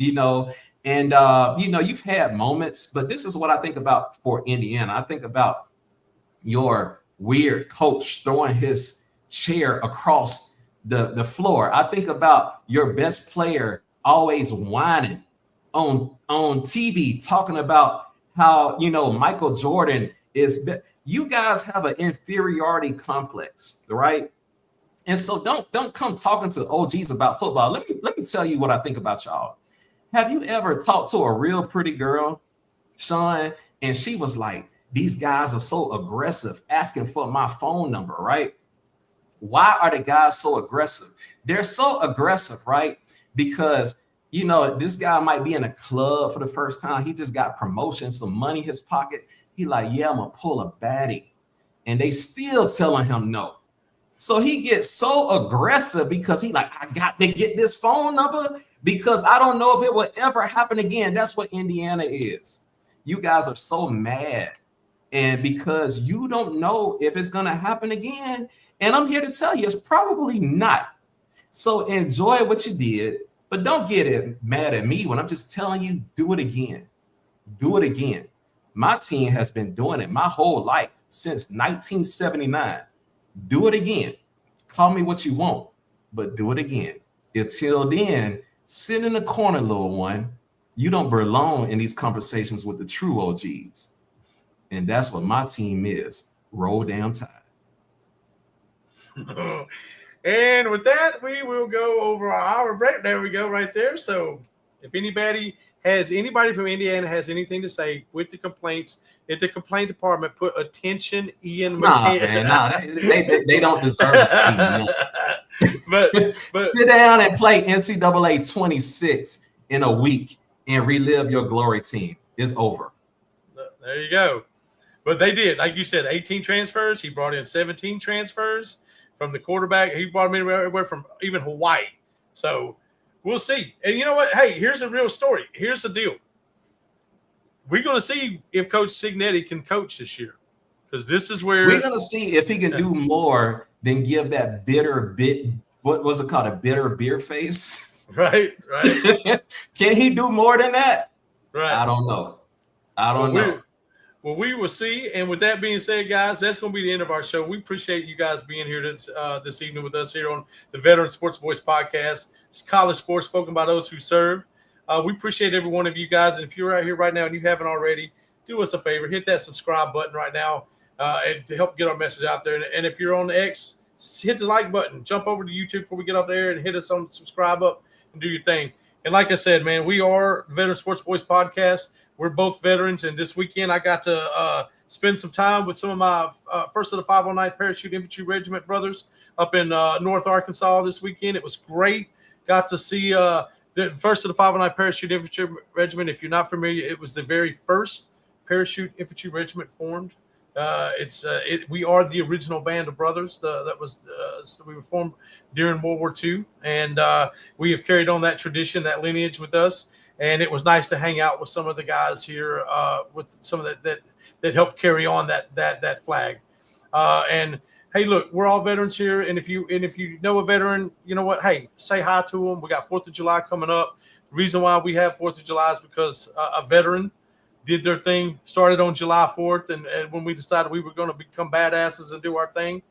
And, you've had moments, but this is what I think about for Indiana. I think about your weird coach throwing his chair across the floor. I think about your best player always whining on TV, talking about how, Michael Jordan is. You guys have an inferiority complex, right? And so don't come talking to OGs about football. Let me tell you what I think about y'all. Have you ever talked to a real pretty girl, Sean, and she was like, these guys are so aggressive asking for my phone number, right? Why are the guys so aggressive? They're so aggressive, right? Because, this guy might be in a club for the first time. He just got promotion, some money in his pocket. He like, yeah, I'm going to pull a baddie. And they still telling him no. So he gets so aggressive because he like, I got to get this phone number because I don't know if it will ever happen again. That's what Indiana is. You guys are so mad. And because you don't know if it's going to happen again. And I'm here to tell you, it's probably not. So enjoy what you did, but don't get mad at me when I'm just telling you, do it again. Do it again. My team has been doing it my whole life since 1979. Do it again. Call me what you want, but do it again. Until then, sit in the corner, little one. You don't belong in these conversations with the true OGs. And that's what my team is. Roll damn Tide. And with that, we will go over our hour break. There we go, right there. So if anybody from Indiana has anything to say with the complaints, at the complaint department, put attention Ian McKenzie. They don't deserve to see but sit down and play NCAA 26 in a week and relive your glory team. It's over. There you go. But they did, like you said, 18 transfers. He brought in 17 transfers from the quarterback. He brought them in everywhere from even Hawaii. So we'll see. And you know what? Hey, here's a real story. Here's the deal. We're going to see if Coach Cignetti can coach this year, because this is where we're going to see if he can do more than give that bitter bit. What was it called? A bitter beer face. Right. Can he do more than that? Right. I don't know. Well, we will see. And with that being said, guys, that's going to be the end of our show. We appreciate you guys being here this evening with us here on the Veteran Sports Voice podcast. It's college sports spoken by those who serve. We appreciate every one of you guys. And if you're out here right now and you haven't already, do us a favor. Hit that subscribe button right now and to help get our message out there. And if you're on the X, hit the like button. Jump over to YouTube before we get off there and hit us on subscribe up and do your thing. And like I said, man, we are Veteran Sports Voice podcast. We're both veterans. And this weekend I got to spend some time with some of my first of the 509 Parachute Infantry Regiment brothers up in North Arkansas this weekend. It was great. Got to see the first of the 509 Parachute Infantry Regiment. If you're not familiar, it was the very first Parachute Infantry Regiment formed We are the original band of brothers. We were formed during World War II, and we have carried on that tradition, that lineage with us. And it was nice to hang out with some of the guys here, with some of that helped carry on that flag. And hey, look, we're all veterans here, and if you know a veteran, you know what? Hey, say hi to them. We got 4th of July coming up. The reason why we have 4th of July is because a veteran did their thing, started on July 4th, and when we decided we were going to become badasses and do our thing,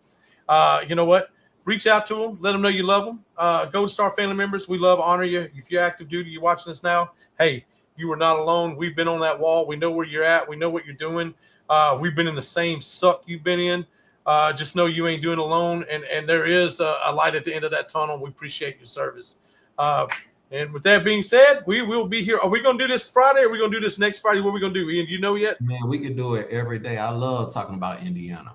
you know what? Reach out to them, let them know you love them. Gold Star family members, we love, honor you. If you're active duty, you're watching us now, hey, you are not alone. We've been on that wall. We know where you're at. We know what you're doing. We've been in the same suck you've been in. Just know you ain't doing it alone, and there is a light at the end of that tunnel. We appreciate your service. And with that being said, we will be here. Are we going to do this Friday, or are we going to do this next Friday? What are we going to do, Ian? Do you know yet? Man, we could do it every day. I love talking about Indiana.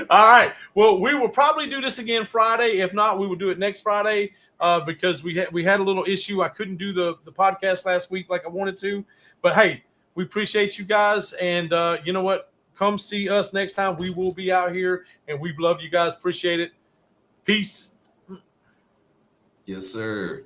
All right. Well, we will probably do this again Friday. If not, we will do it next Friday because we had a little issue. I couldn't do the podcast last week like I wanted to. But, hey, we appreciate you guys. And you know what? Come see us next time. We will be out here, and we love you guys. Appreciate it. Peace. Yes, sir.